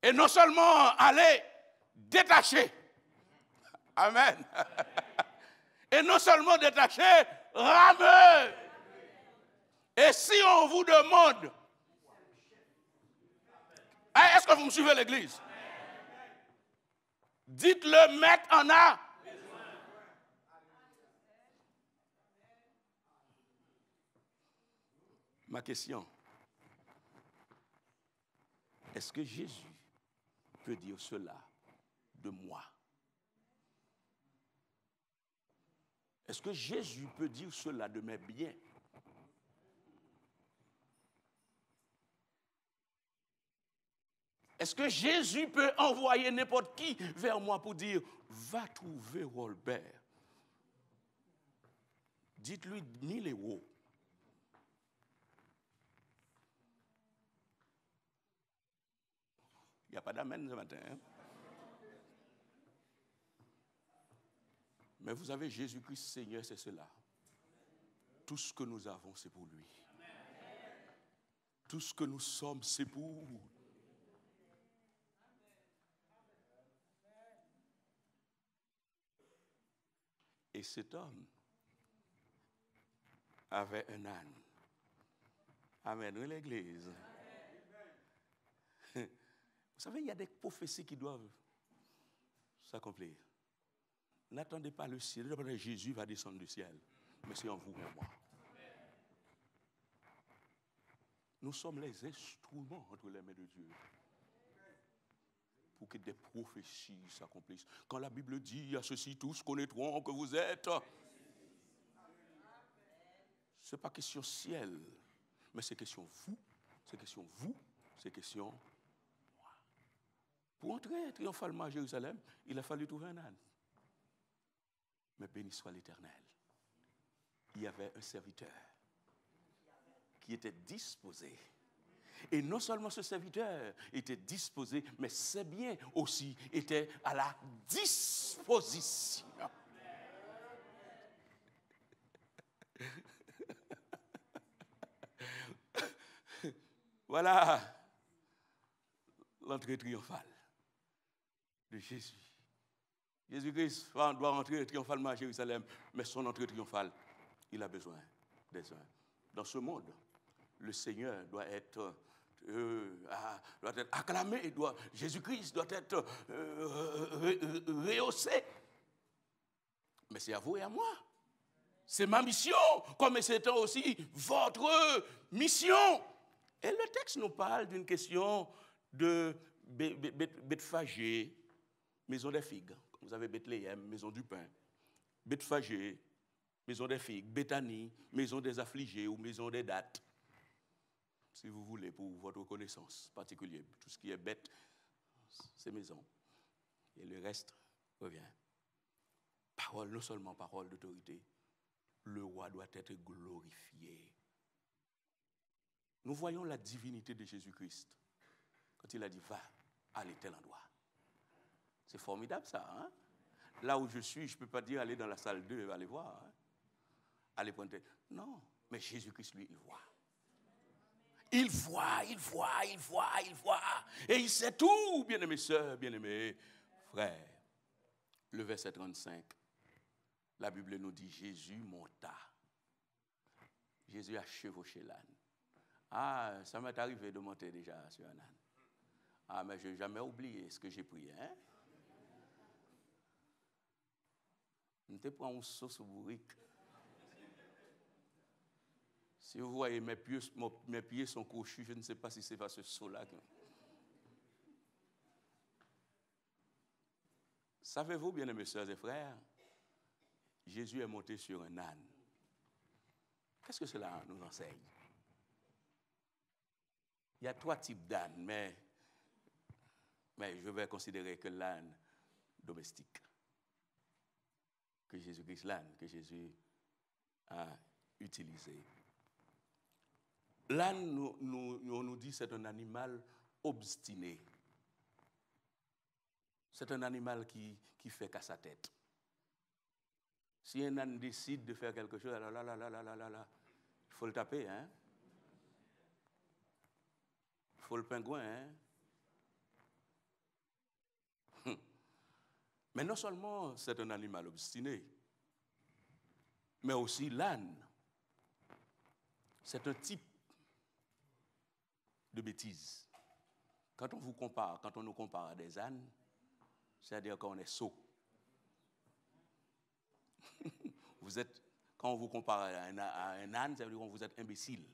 Et non seulement allez, détacher. Amen. Et non seulement détacher, ramez. Et si on vous demande, est-ce que vous me suivez l'église? Dites-le, maître en a. Ma question, est-ce que Jésus peut dire cela de moi? Est-ce que Jésus peut dire cela de mes biens? Est-ce que Jésus peut envoyer n'importe qui vers moi pour dire, va trouver Robert? Dites-lui 1000 euros. Il n'y a pas d'amen ce matin. Hein? Mais vous savez, Jésus-Christ Seigneur, c'est cela. Tout ce que nous avons, c'est pour lui. Tout ce que nous sommes, c'est pour lui. Et cet homme avait un âne. Amen. Oui, l'Église. Vous savez, il y a des prophéties qui doivent s'accomplir. N'attendez pas le ciel. Jésus va descendre du ciel. Mais c'est en vous et en moi. Nous sommes les instruments entre les mains de Dieu pour que des prophéties s'accomplissent. Quand la Bible dit à ceux-ci tous connaîtront que vous êtes, ce n'est pas question ciel, mais c'est question vous, c'est question vous, c'est question moi. Pour entrer triomphalement à Jérusalem, il a fallu trouver un âne. Mais béni soit l'Éternel. Il y avait un serviteur qui était disposé. Et non seulement ce serviteur était disposé, mais ses biens aussi étaient à la disposition. Voilà l'entrée triomphale de Jésus. Jésus-Christ doit rentrer triomphalement à Jérusalem, mais son entrée triomphale, il a besoin des uns. Dans ce monde, le Seigneur doit être acclamé, Jésus-Christ doit être rehaussé. Mais c'est à vous et à moi. C'est ma mission, comme c'est aussi votre mission. Et le texte nous parle d'une question de Bethphagée, maison des figues. Vous avez Bethléem, maison du pain. Bethphagée, maison des figues. Béthanie, maison des affligés ou maison des dattes. Si vous voulez, pour votre connaissance particulière. Tout ce qui est bête, c'est maison. Et le reste revient. Parole, non seulement parole d'autorité. Le roi doit être glorifié. Nous voyons la divinité de Jésus-Christ. Quand il a dit, va, allez tel endroit. C'est formidable ça. Hein? Là où je suis, je ne peux pas dire, allez dans la salle 2, allez voir. Hein? Allez prendre. Non, Mais Jésus-Christ, lui, il voit. Il voit. Et il sait tout, bien-aimés sœurs, bien-aimés frères. Le verset 35, la Bible nous dit, Jésus monta. Jésus a chevauché l'âne. Ah, ça m'est arrivé de monter déjà sur un âne. Ah, mais je n'ai jamais oublié ce que j'ai prié. Hein? Je te prends une sauce bourrique. Si vous voyez mes pieds sont crochus, je ne sais pas si c'est pas ce saut-là. Savez-vous, bien-aimés sœurs et frères, Jésus est monté sur un âne. Qu'est-ce que cela nous enseigne? Il y a 3 types d'ânes, mais je vais considérer que l'âne domestique, que Jésus-Christ, l'âne que Jésus a utilisé. L'âne, on nous dit, c'est un animal obstiné. C'est un animal qui fait qu'à sa tête. Si un âne décide de faire quelque chose, il faut le taper, hein? Il faut le pingouin, hein? Mais non seulement c'est un animal obstiné, mais aussi l'âne, c'est un type de bêtise. Quand on nous compare à des ânes, c'est-à-dire qu'on est sot. Quand on vous compare à un âne, ça veut dire que vous êtes imbécile.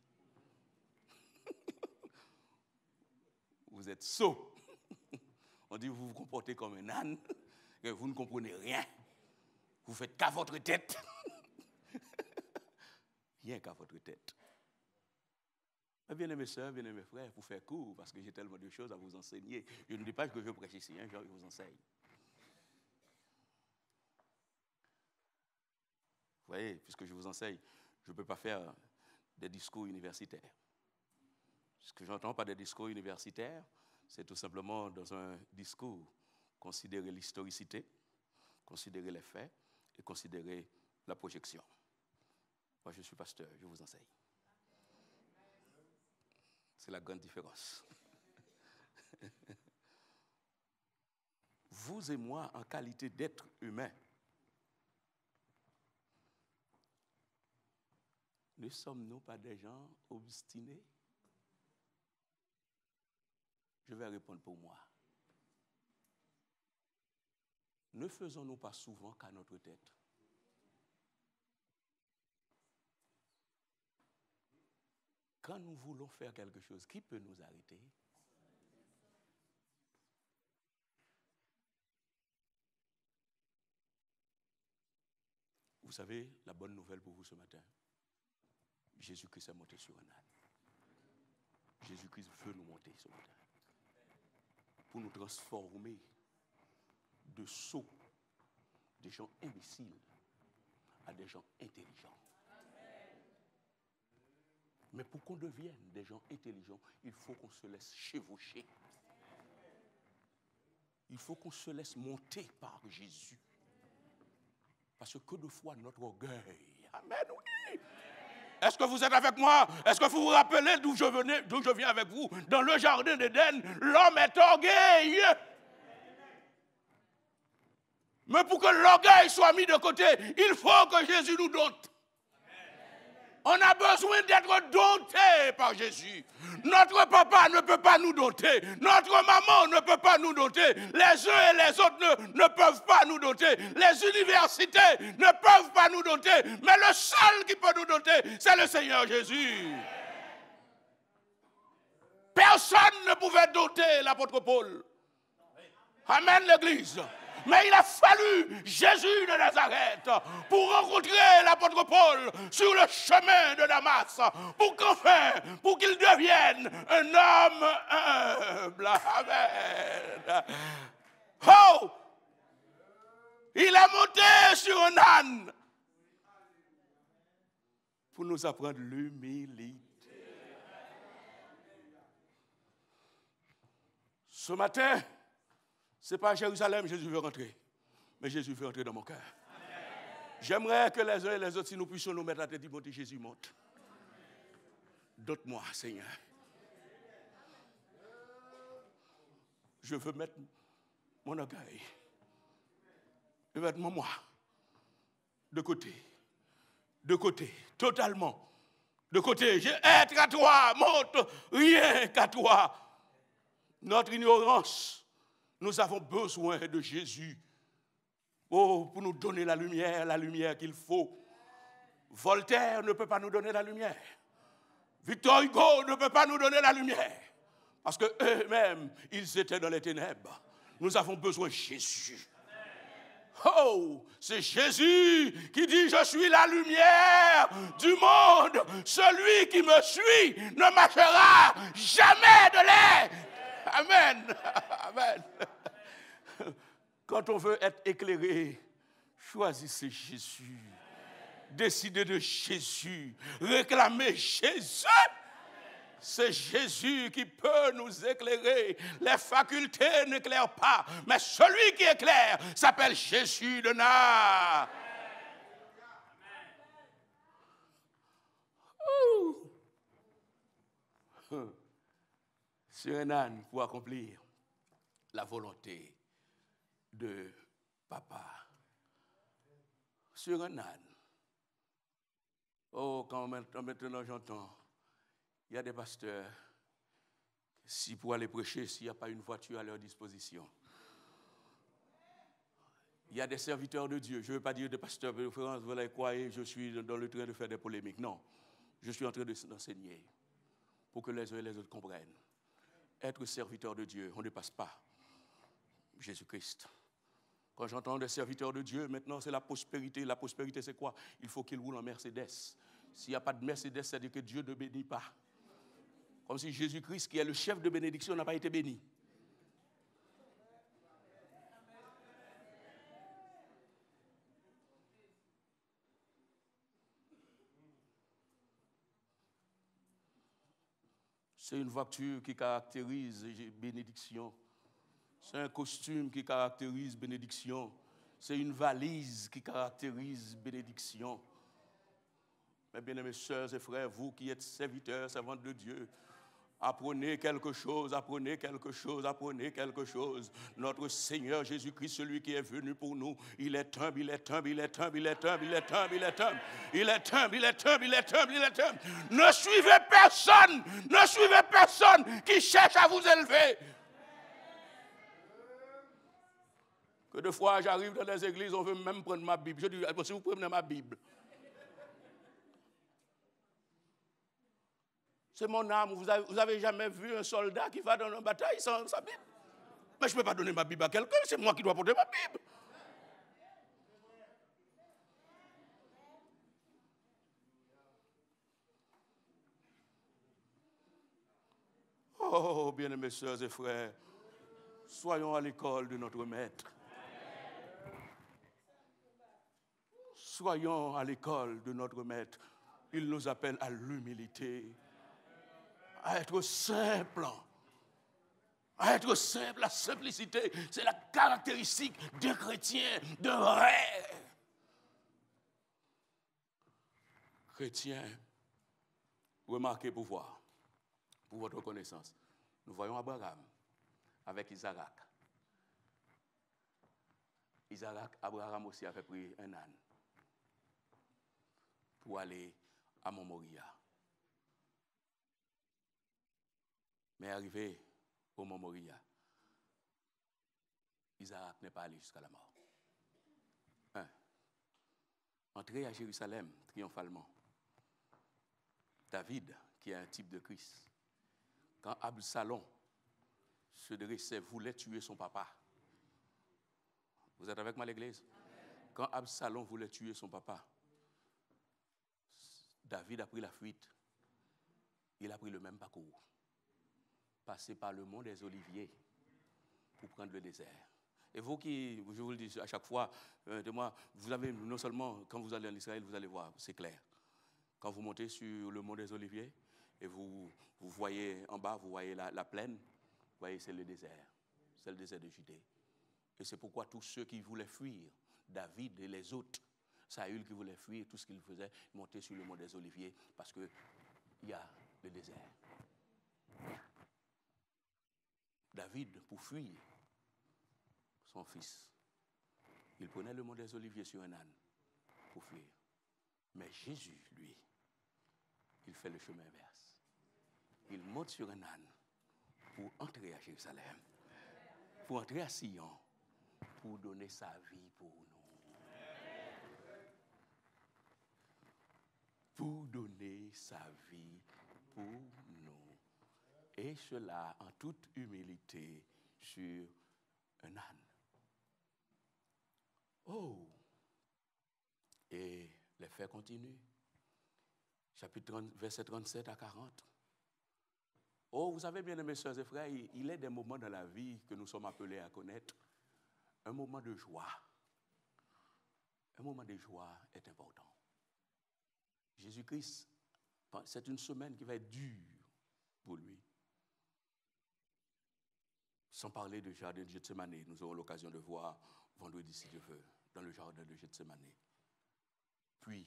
Vous êtes sot. On dit que vous vous comportez comme un âne, que vous ne comprenez rien. Vous faites qu'à votre tête. Rien qu'à votre tête. Bien-aimés sœurs, bien-aimés frères, pour faire court, parce que j'ai tellement de choses à vous enseigner. Je ne dis pas que je prêche ici, hein, je vous enseigne. Vous voyez, puisque je vous enseigne, je ne peux pas faire des discours universitaires. Ce que j'entends par des discours universitaires, c'est tout simplement dans un discours considérer l'historicité, considérer les faits et considérer la projection. Moi, je suis pasteur, je vous enseigne. C'est la grande différence. Vous et moi, en qualité d'être humain, ne sommes-nous pas des gens obstinés? Je vais répondre pour moi. Ne faisons-nous pas souvent qu'à notre tête? Quand nous voulons faire quelque chose, qui peut nous arrêter? Vous savez, la bonne nouvelle pour vous ce matin, Jésus-Christ est monté sur un âne. Jésus-Christ veut nous monter ce matin pour nous transformer de sots, des gens imbéciles, à des gens intelligents. Mais pour qu'on devienne des gens intelligents, il faut qu'on se laisse chevaucher. Il faut qu'on se laisse monter par Jésus. Parce que de fois, notre orgueil. Amen, oui. Est-ce que vous êtes avec moi? Est-ce que vous vous rappelez d'où je viens avec vous? Dans le jardin d'Éden, l'homme est orgueilleux. Mais pour que l'orgueil soit mis de côté, il faut que Jésus nous dote. On a besoin d'être doté par Jésus. Notre papa ne peut pas nous doter. Notre maman ne peut pas nous doter. Les uns et les autres ne peuvent pas nous doter. Les universités ne peuvent pas nous doter. Mais le seul qui peut nous doter, c'est le Seigneur Jésus. Personne ne pouvait doter l'apôtre Paul. Amen, l'Église. Mais il a fallu Jésus de Nazareth pour rencontrer l'apôtre Paul sur le chemin de Damas, pour qu'il devienne un homme humble. Amen. Oh! Il est monté sur un âne pour nous apprendre l'humilité. Ce matin, ce n'est pas à Jérusalem que Jésus veut rentrer, mais Jésus veut rentrer dans mon cœur. J'aimerais que les uns et les autres, si nous puissions nous mettre à tête, dire, Jésus monte. Dote-moi, Seigneur. Je veux mettre mon orgueil, je veux mettre moi de côté, totalement, de côté. Je être à toi, montre rien qu'à toi. Notre ignorance, nous avons besoin de Jésus. Oh, pour nous donner la lumière qu'il faut. Voltaire ne peut pas nous donner la lumière. Victor Hugo ne peut pas nous donner la lumière. Parce qu'eux-mêmes, ils étaient dans les ténèbres. Nous avons besoin de Jésus. Oh, c'est Jésus qui dit, je suis la lumière du monde. Celui qui me suit ne marchera jamais de l'air. Amen. Amen. Quand on veut être éclairé, choisissez Jésus. Décidez de Jésus. Réclamez Jésus. C'est Jésus qui peut nous éclairer. Les facultés n'éclairent pas, mais celui qui éclaire s'appelle Jésus de Nazareth. Sur un âne pour accomplir la volonté de papa. Sur un âne. Oh, quand maintenant j'entends, il y a des pasteurs, si pour aller prêcher, s'il n'y a pas une voiture à leur disposition. Il y a des serviteurs de Dieu. Je ne veux pas dire des pasteurs de référence, vous allez croire, je suis dans le train de faire des polémiques. Non, je suis en train d'enseigner pour que les uns et les autres comprennent. Être serviteur de Dieu, on ne passe pas Jésus-Christ. Quand j'entends des serviteurs de Dieu, maintenant c'est la prospérité. La prospérité, c'est quoi? Il faut qu'ils roulent en Mercedes. S'il n'y a pas de Mercedes, c'est-à-dire que Dieu ne bénit pas. Comme si Jésus-Christ, qui est le chef de bénédiction, n'a pas été béni. C'est une voiture qui caractérise bénédiction. C'est un costume qui caractérise bénédiction. C'est une valise qui caractérise bénédiction. Mes bien-aimés sœurs et frères, vous qui êtes serviteurs, servantes de Dieu, apprenez quelque chose, apprenez quelque chose, apprenez quelque chose. Notre Seigneur Jésus-Christ, celui qui est venu pour nous, il est humble, il est humble, il est humble, il est humble, il est humble, il est humble, il est humble, il est humble, il est humble, il est humble. Ne suivez personne qui cherche à vous élever. Que de fois j'arrive dans les églises, on veut même prendre ma Bible. Je dis, si vous prenez ma Bible. C'est mon âme. Vous avez jamais vu un soldat qui va dans une bataille sans sa Bible? Mais je ne peux pas donner ma Bible à quelqu'un, c'est moi qui dois porter ma Bible. Oh, bien-aimés sœurs et frères, soyons à l'école de notre Maître. Soyons à l'école de notre Maître. Il nous appelle à l'humilité, à être simple. À être simple, la simplicité, c'est la caractéristique d'un chrétien, de vrai. Chrétien, remarquez pour voir, pour votre connaissance. Nous voyons Abraham avec Isaac. Abraham aussi avait pris un âne pour aller à Mont Moria. Mais arrivé au Mont Moria, Isaac n'est pas allé jusqu'à la mort. Entré à Jérusalem triomphalement. David, qui est un type de Christ, quand Absalom se dressait, voulait tuer son papa. Vous êtes avec moi, l'église? Quand Absalom voulait tuer son papa, David a pris la fuite. Il a pris le même parcours. Passer par le mont des Oliviers pour prendre le désert. Et vous qui, je vous le dis à chaque fois, de moi, vous avez non seulement, quand vous allez en Israël, vous allez voir, c'est clair. Quand vous montez sur le mont des Oliviers et vous voyez en bas, vous voyez la plaine, vous voyez, c'est le désert. C'est le désert de Judée. Et c'est pourquoi tous ceux qui voulaient fuir, David et les autres, Saül qui voulait fuir, tout ce qu'il faisait, monter sur le mont des Oliviers, parce qu'il y a le désert. David, pour fuir son fils, il prenait le mont des Oliviers sur un âne pour fuir. Mais Jésus, lui, il fait le chemin inverse. Il monte sur un âne pour entrer à Jérusalem, pour entrer à Sion, pour donner sa vie pour nous. Pour donner sa vie pour nous. Et cela en toute humilité sur un âne. Oh! Et les faits continuent. Chapitre 30, verset 37 à 40. Oh, vous savez bien, mes sœurs et frères, il est des moments dans la vie que nous sommes appelés à connaître. Un moment de joie. Un moment de joie est important. Jésus-Christ, c'est une semaine qui va être dure pour lui. Sans parler du jardin de Gethsémane, nous aurons l'occasion de voir vendredi si Dieu veut, dans le jardin de Gethsémane. Puis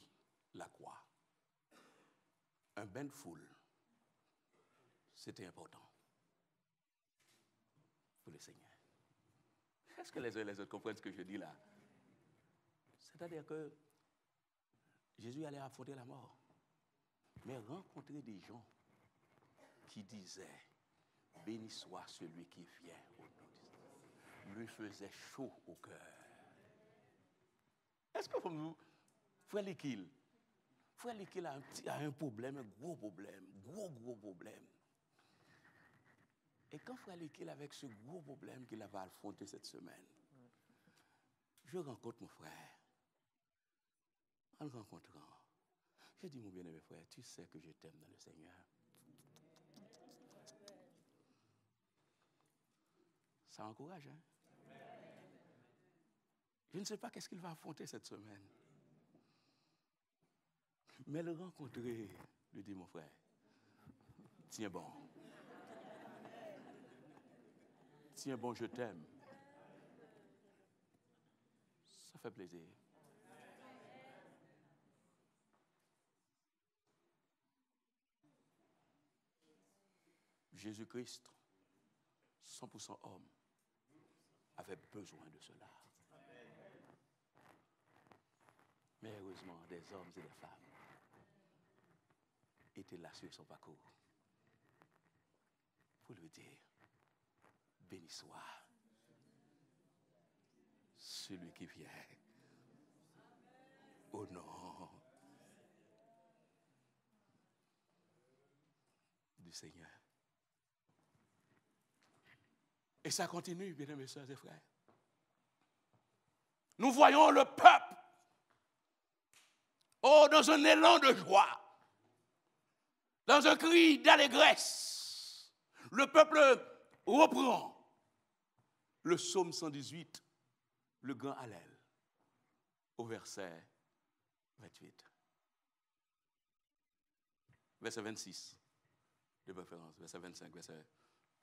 la croix. Un bain de foule. C'était important pour le Seigneur. Est-ce que les uns et les autres comprennent ce que je dis là? C'est-à-dire que Jésus allait affronter la mort, mais rencontrer des gens qui disaient « Béni soit celui qui vient au nom de Dieu » lui faisait chaud au cœur. Est-ce que vous, Frère Likil a un problème, un gros problème, gros problème. Et quand Frère Likil, avec ce gros problème qu'il avait affronté cette semaine, je rencontre mon frère. En le rencontrant, je dis, mon bien-aimé frère, tu sais que je t'aime dans le Seigneur. Ça encourage, hein? Je ne sais pas qu'est-ce qu'il va affronter cette semaine. Mais le rencontrer, lui dit mon frère, tiens bon. Tiens bon, je t'aime. Ça fait plaisir. Jésus-Christ, 100% homme, avait besoin de cela. Mais heureusement, des hommes et des femmes étaient là sur son parcours pour lui dire, béni soit celui qui vient au nom du Seigneur. Et ça continue, bien aimés sœurs et frères. Nous voyons le peuple, dans un élan de joie, dans un cri d'allégresse. Le peuple reprend le psaume 118, le grand Hallel, au verset 28. Verset 26, de préférence, verset 25, verset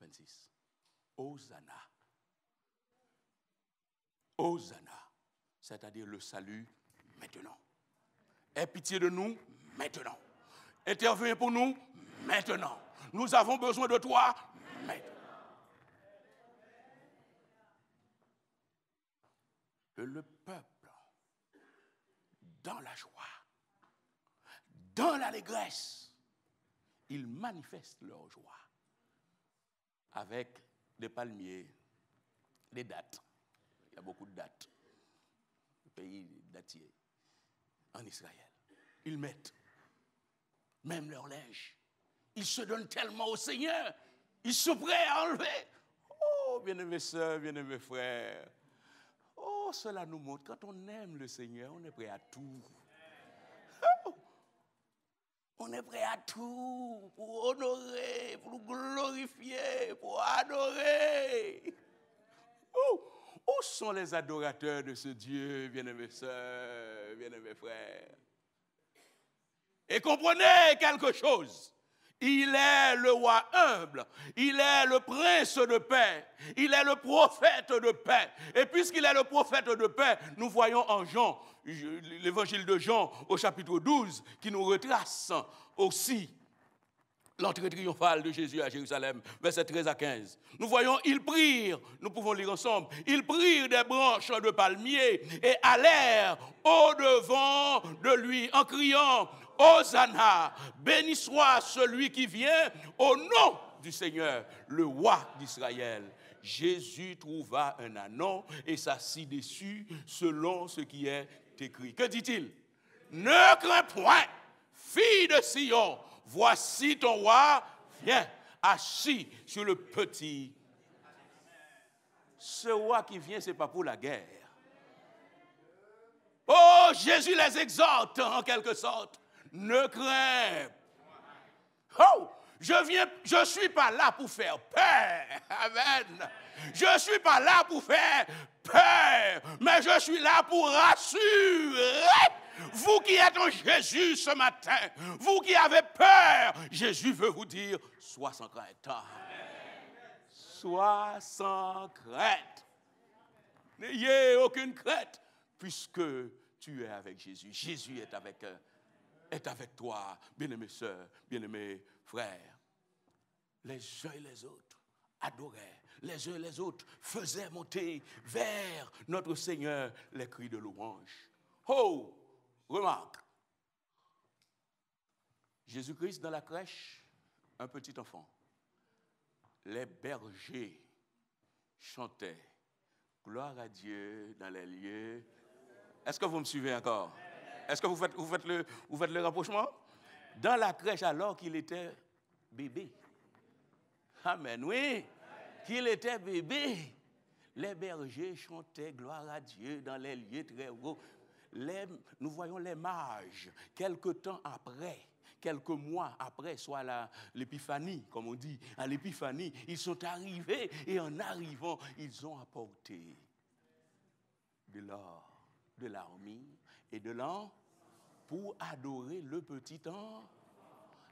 26. Hosanna. Hosanna, c'est-à-dire le salut maintenant. Aie pitié de nous maintenant. Interviens pour nous maintenant. Nous avons besoin de toi maintenant. Le peuple, dans la joie, dans l'allégresse, ils manifestent leur joie avec des palmiers, des dattes. Il y a beaucoup de dattes. Le pays dattier en Israël. Ils mettent même leur linge. Ils se donnent tellement au Seigneur. Ils sont prêts à enlever. Oh, bien-aimés sœurs, bien-aimés frères. Oh, cela nous montre, quand on aime le Seigneur, on est prêt à tout. Oh, on est prêt à tout pour honorer, pour glorifier, pour adorer. Oh, où sont les adorateurs de ce Dieu, bien-aimés sœurs, bien-aimés frères? Et comprenez quelque chose. Il est le roi humble, il est le prince de paix, il est le prophète de paix. Et puisqu'il est le prophète de paix, nous voyons en Jean, l'évangile de Jean au chapitre 12, qui nous retrace aussi l'entrée triomphale de Jésus à Jérusalem, versets 13 à 15. Nous voyons, ils prirent, nous pouvons lire ensemble, ils prirent des branches de palmier et allèrent au-devant de lui en criant, Hosanna, béni soit celui qui vient au nom du Seigneur, le roi d'Israël. Jésus trouva un ânon et s'assit dessus selon ce qui est écrit. Que dit-il? Ne crains point, fille de Sion, voici ton roi vient, assis sur le petit. Ce roi qui vient, ce n'est pas pour la guerre. Oh, Jésus les exhorte en quelque sorte. Ne crains. Oh, je ne suis pas là pour faire peur. Amen. Je ne suis pas là pour faire peur, mais je suis là pour rassurer. Vous qui êtes en Jésus ce matin, vous qui avez peur, Jésus veut vous dire, sois sans crainte. Sois sans crainte. N'ayez aucune crainte, puisque tu es avec Jésus. Jésus est avec toi, bien-aimés sœurs, bien-aimés frères. Les uns et les autres adoraient, les uns et les autres faisaient monter vers notre Seigneur les cris de louange. Oh! Remarque, Jésus-Christ dans la crèche, un petit enfant. Les bergers chantaient gloire à Dieu dans les lieux. Est-ce que vous me suivez encore? Est-ce que vous faites le rapprochement? Dans la crèche alors qu'il était bébé. Amen, oui. Qu'il était bébé. Les bergers chantaient gloire à Dieu dans les lieux très hauts. Nous voyons les mages, quelques mois après, soit l'épiphanie, comme on dit, à l'épiphanie, ils sont arrivés et en arrivant, ils ont apporté de l'or, de l'armure et de l'or pour adorer le petit ange.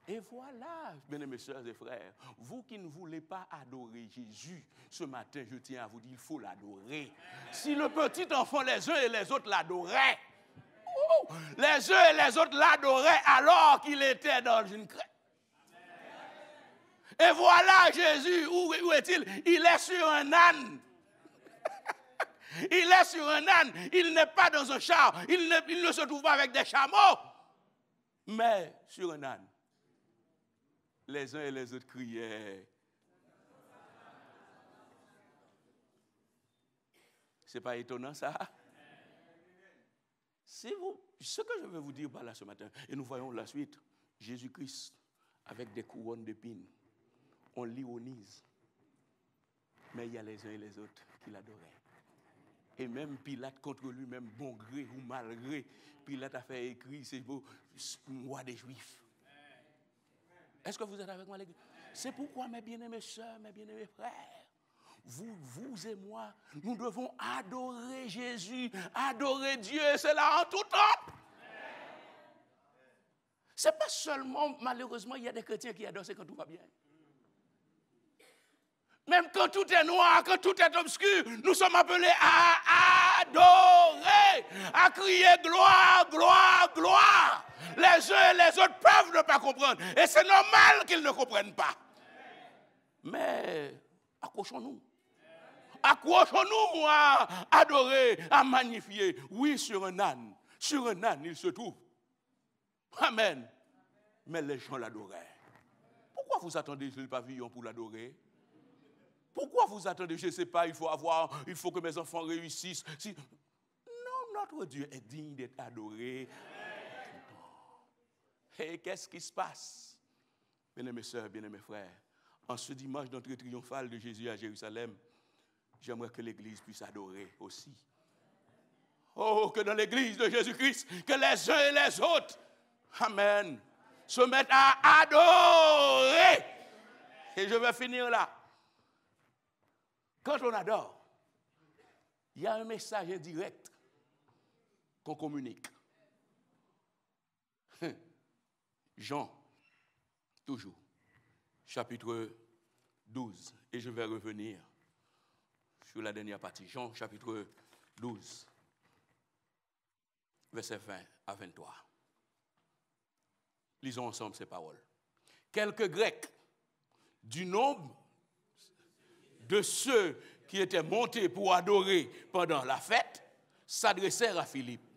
Et voilà, bien-aimés sœurs et frères, vous qui ne voulez pas adorer Jésus, ce matin, je tiens à vous dire, il faut l'adorer. Si le petit enfant, les uns et les autres l'adoraient, les uns et les autres l'adoraient alors qu'il était dans une crèche. Et voilà Jésus, où est-il? Il est sur un âne. Il est sur un âne. Il n'est pas dans un char. Il ne se trouve pas avec des chameaux. Mais sur un âne. Les uns et les autres criaient. C'est pas étonnant ça? Ce que je veux vous dire par là ce matin, et nous voyons la suite, Jésus-Christ avec des couronnes d'épines, on l'ironise, mais il y a les uns et les autres qui l'adoraient. Et même Pilate contre lui-même, bon gré ou mal gré, Pilate a fait écrire, c'est beau, roi des Juifs. Est-ce que vous êtes avec moi les gars? C'est pourquoi mes bien-aimés sœurs, mes bien-aimés frères, vous et moi, nous devons adorer Jésus, adorer Dieu, c'est là en tout temps. Ce n'est pas seulement, malheureusement, il y a des chrétiens qui adorent, c'est quand tout va bien. Même quand tout est noir, quand tout est obscur, nous sommes appelés à adorer, à crier gloire, gloire, gloire. Les uns et les autres peuvent ne pas comprendre, et c'est normal qu'ils ne comprennent pas. Mais accrochons-nous. Accrochons-nous à adorer, à magnifier. Oui, sur un âne, il se trouve. Amen. Mais les gens l'adoraient. Pourquoi vous attendez le pavillon pour l'adorer? Pourquoi vous attendez, je ne sais pas, il faut que mes enfants réussissent. Non, notre Dieu est digne d'être adoré. Et qu'est-ce qui se passe? Bien-aimés sœurs, bien-aimés frères, en ce dimanche d'entrée triomphale de Jésus à Jérusalem, j'aimerais que l'Église puisse adorer aussi. Oh, que dans l'Église de Jésus-Christ, que les uns et les autres, amen, se mettent à adorer. Et je vais finir là. Quand on adore, il y a un message indirect qu'on communique. Jean, toujours, chapitre 12, et je vais revenir sur la dernière partie. Jean, chapitre 12, versets 20 à 23. Lisons ensemble ces paroles. quelques Grecs du nombre de ceux qui étaient montés pour adorer pendant la fête s'adressèrent à Philippe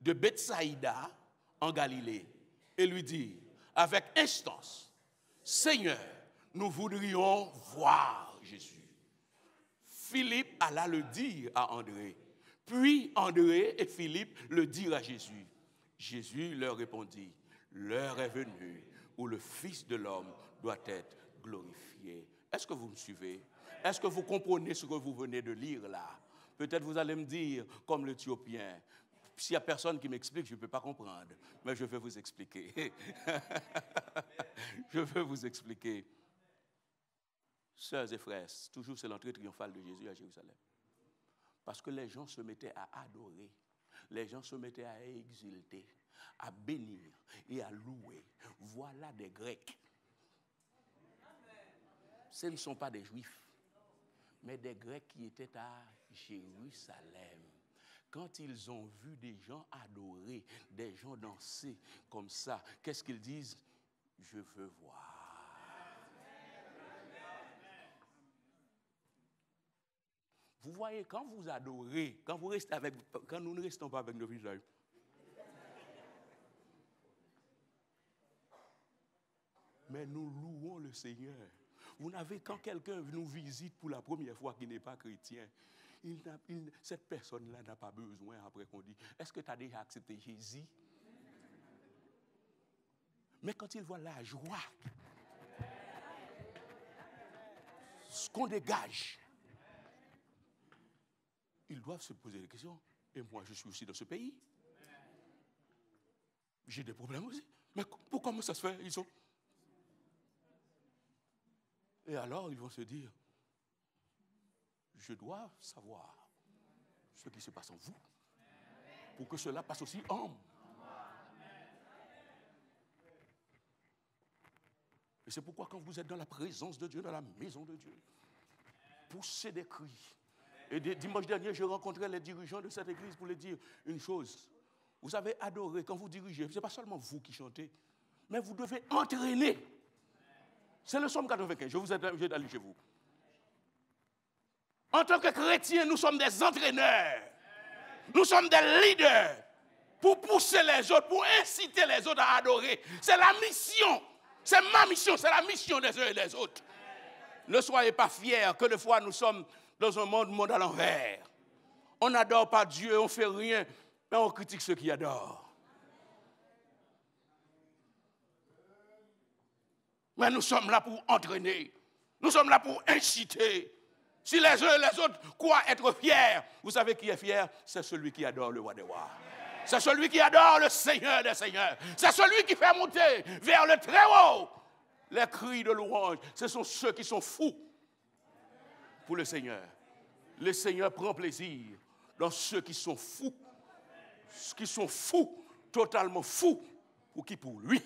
de Bethsaïda en Galilée et lui dirent avec instance, Seigneur, nous voudrions voir Jésus. Philippe alla le dire à André. Puis André et Philippe le dirent à Jésus. Jésus leur répondit, l'heure est venue où le Fils de l'homme doit être glorifié. Est-ce que vous me suivez? Est-ce que vous comprenez ce que vous venez de lire là? Peut-être vous allez me dire, comme l'Éthiopien, s'il n'y a personne qui m'explique, je ne peux pas comprendre. Mais je vais vous expliquer. Je vais vous expliquer. Sœurs et frères, toujours c'est l'entrée triomphale de Jésus à Jérusalem. Parce que les gens se mettaient à adorer, les gens se mettaient à exulter, à bénir et à louer. Voilà des Grecs. Ce ne sont pas des Juifs, mais des Grecs qui étaient à Jérusalem. Quand ils ont vu des gens adorer, des gens danser comme ça, qu'est-ce qu'ils disent? Je veux voir. Vous voyez, quand vous adorez, quand nous ne restons pas avec nos visages, mais nous louons le Seigneur. Vous n'avez, quand quelqu'un nous visite pour la première fois qui n'est pas chrétien, cette personne-là n'a pas besoin, après qu'on dit, est-ce que tu as déjà accepté Jésus? Mais quand il voit la joie, ce qu'on dégage, ils doivent se poser des questions. Et moi, je suis aussi dans ce pays. J'ai des problèmes aussi. Mais pourquoi ça se fait? Ils sont... Et alors, ils vont se dire, je dois savoir ce qui se passe en vous pour que cela passe aussi en moi. Et c'est pourquoi quand vous êtes dans la présence de Dieu, dans la maison de Dieu, poussez des cris. Et dimanche dernier, je rencontrais les dirigeants de cette église pour leur dire une chose. Vous avez adoré, quand vous dirigez, ce n'est pas seulement vous qui chantez, mais vous devez entraîner. C'est le psaume 95, je vous invite d'aller chez vous. En tant que chrétiens, nous sommes des entraîneurs. Nous sommes des leaders pour pousser les autres, pour inciter les autres à adorer. C'est la mission. C'est ma mission, c'est la mission des uns et des autres. Ne soyez pas fiers que des fois nous sommes dans un monde à l'envers. On n'adore pas Dieu, on ne fait rien, mais on critique ceux qui adorent. Mais nous sommes là pour entraîner. Nous sommes là pour inciter. Si les uns et les autres croient être fiers, vous savez qui est fier? C'est celui qui adore le roi des rois. C'est celui qui adore le Seigneur des seigneurs. C'est celui qui fait monter vers le très haut les cris de louange. Ce sont ceux qui sont fous pour le Seigneur. Le Seigneur prend plaisir dans ceux qui sont fous. Qui sont fous, totalement fous, pour qui? Pour lui.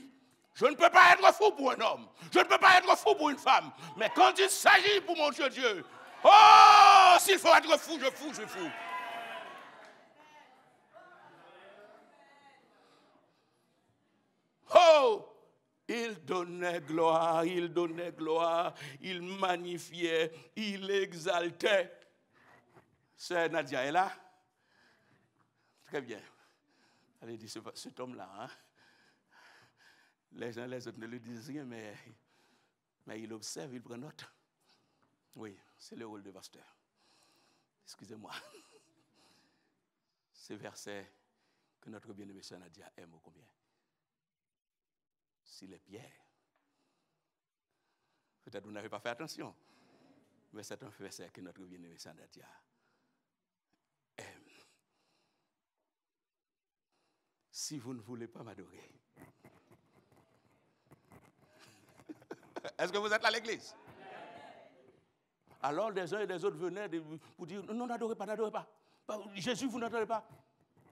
Je ne peux pas être fou pour un homme. Je ne peux pas être fou pour une femme. Mais quand il s'agit pour mon Dieu, oh, s'il faut être fou, je fous. Oh, il donnait gloire, il magnifiait, il exaltait. Sœur Nadia est là? Très bien. Elle dit, cet homme-là, hein? Les uns les autres ne lui disent rien, mais il observe, il prend note. Oui, c'est le rôle de pasteur. Excusez-moi. Ce verset que notre bien-aimée sœur Nadia aime ô combien. S'il est Pierre, peut-être vous n'avez pas fait attention, mais c'est un verset que notre bien-aimée sœur Nadia aime. Si vous ne voulez pas m'adorer, est-ce que vous êtes là à l'église? Alors les uns et les autres venaient pour dire, non, n'adorez pas. Jésus, vous n'adorez pas.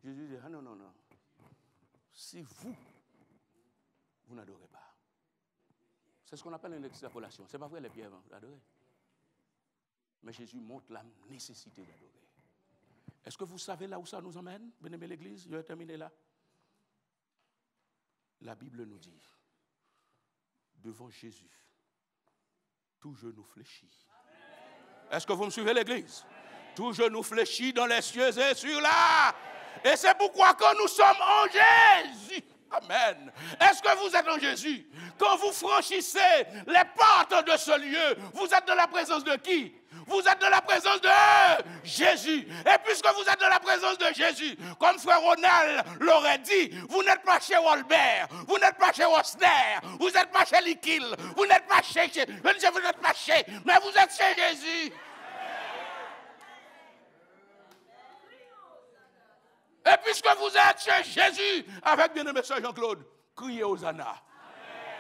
Jésus dit, ah non. Si vous n'adorez pas. C'est ce qu'on appelle une extrapolation. C'est pas vrai les pierres d'adorer. Mais Jésus montre la nécessité d'adorer. Est-ce que vous savez là où ça nous emmène? Bien-aimé l'église, je vais terminer là. La Bible nous dit, devant Jésus, tout genou fléchit. Est-ce que vous me suivez, l'Église? Tout genou fléchit dans les cieux et sur la. Et c'est pourquoi quand nous sommes en Jésus, amen. Est-ce que vous êtes en Jésus? Quand vous franchissez les portes de ce lieu, vous êtes dans la présence de qui? Vous êtes dans la présence de Jésus. Et puisque vous êtes dans la présence de Jésus, comme frère Ronald l'aurait dit, vous n'êtes pas chez Walbert, vous n'êtes pas chez Osner, vous n'êtes pas chez Likil, vous n'êtes pas chez, vous n'êtes pas chez, mais vous êtes chez Jésus. Et puisque vous êtes chez Jésus, avec bien-aimé Sœur Jean-Claude, criez Hosanna.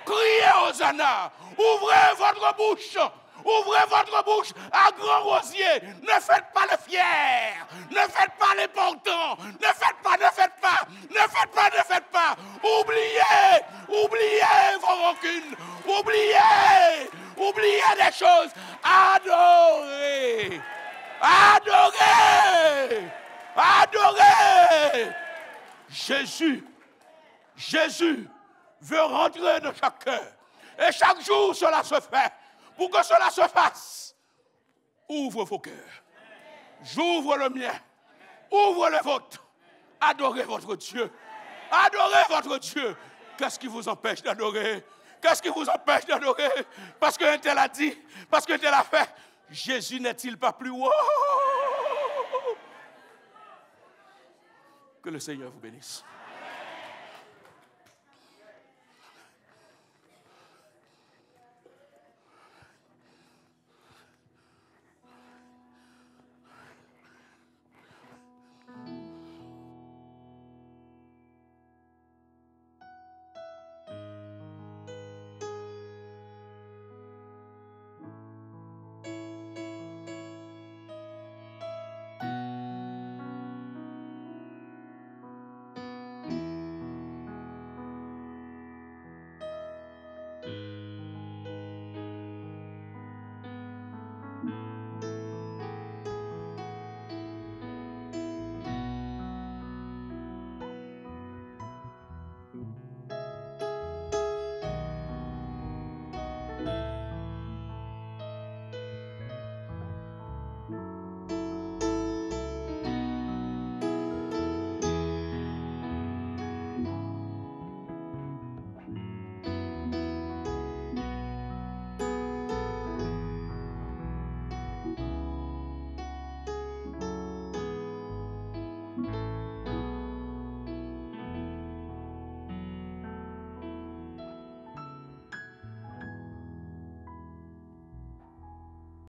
Criez Hosanna. Ouvrez votre bouche. Ouvrez votre bouche à grand rosier. Ne faites pas le fier. Ne faites pas les portants. Ne faites pas, ne faites pas. Ne faites pas, ne faites pas. Oubliez. Oubliez vos rancunes. Oubliez des choses. Adorez. Adorez. Adorez. Jésus veut rentrer dans chaque cœur. Et chaque jour, cela se fait. Pour que cela se fasse, ouvre vos cœurs. J'ouvre le mien. Ouvre le vôtre. Adorez votre Dieu. Adorez votre Dieu. Qu'est-ce qui vous empêche d'adorer? Qu'est-ce qui vous empêche d'adorer? Parce qu'un tel a dit, parce qu'un tel a fait. Jésus n'est-il pas plus haut? Que le Seigneur vous bénisse.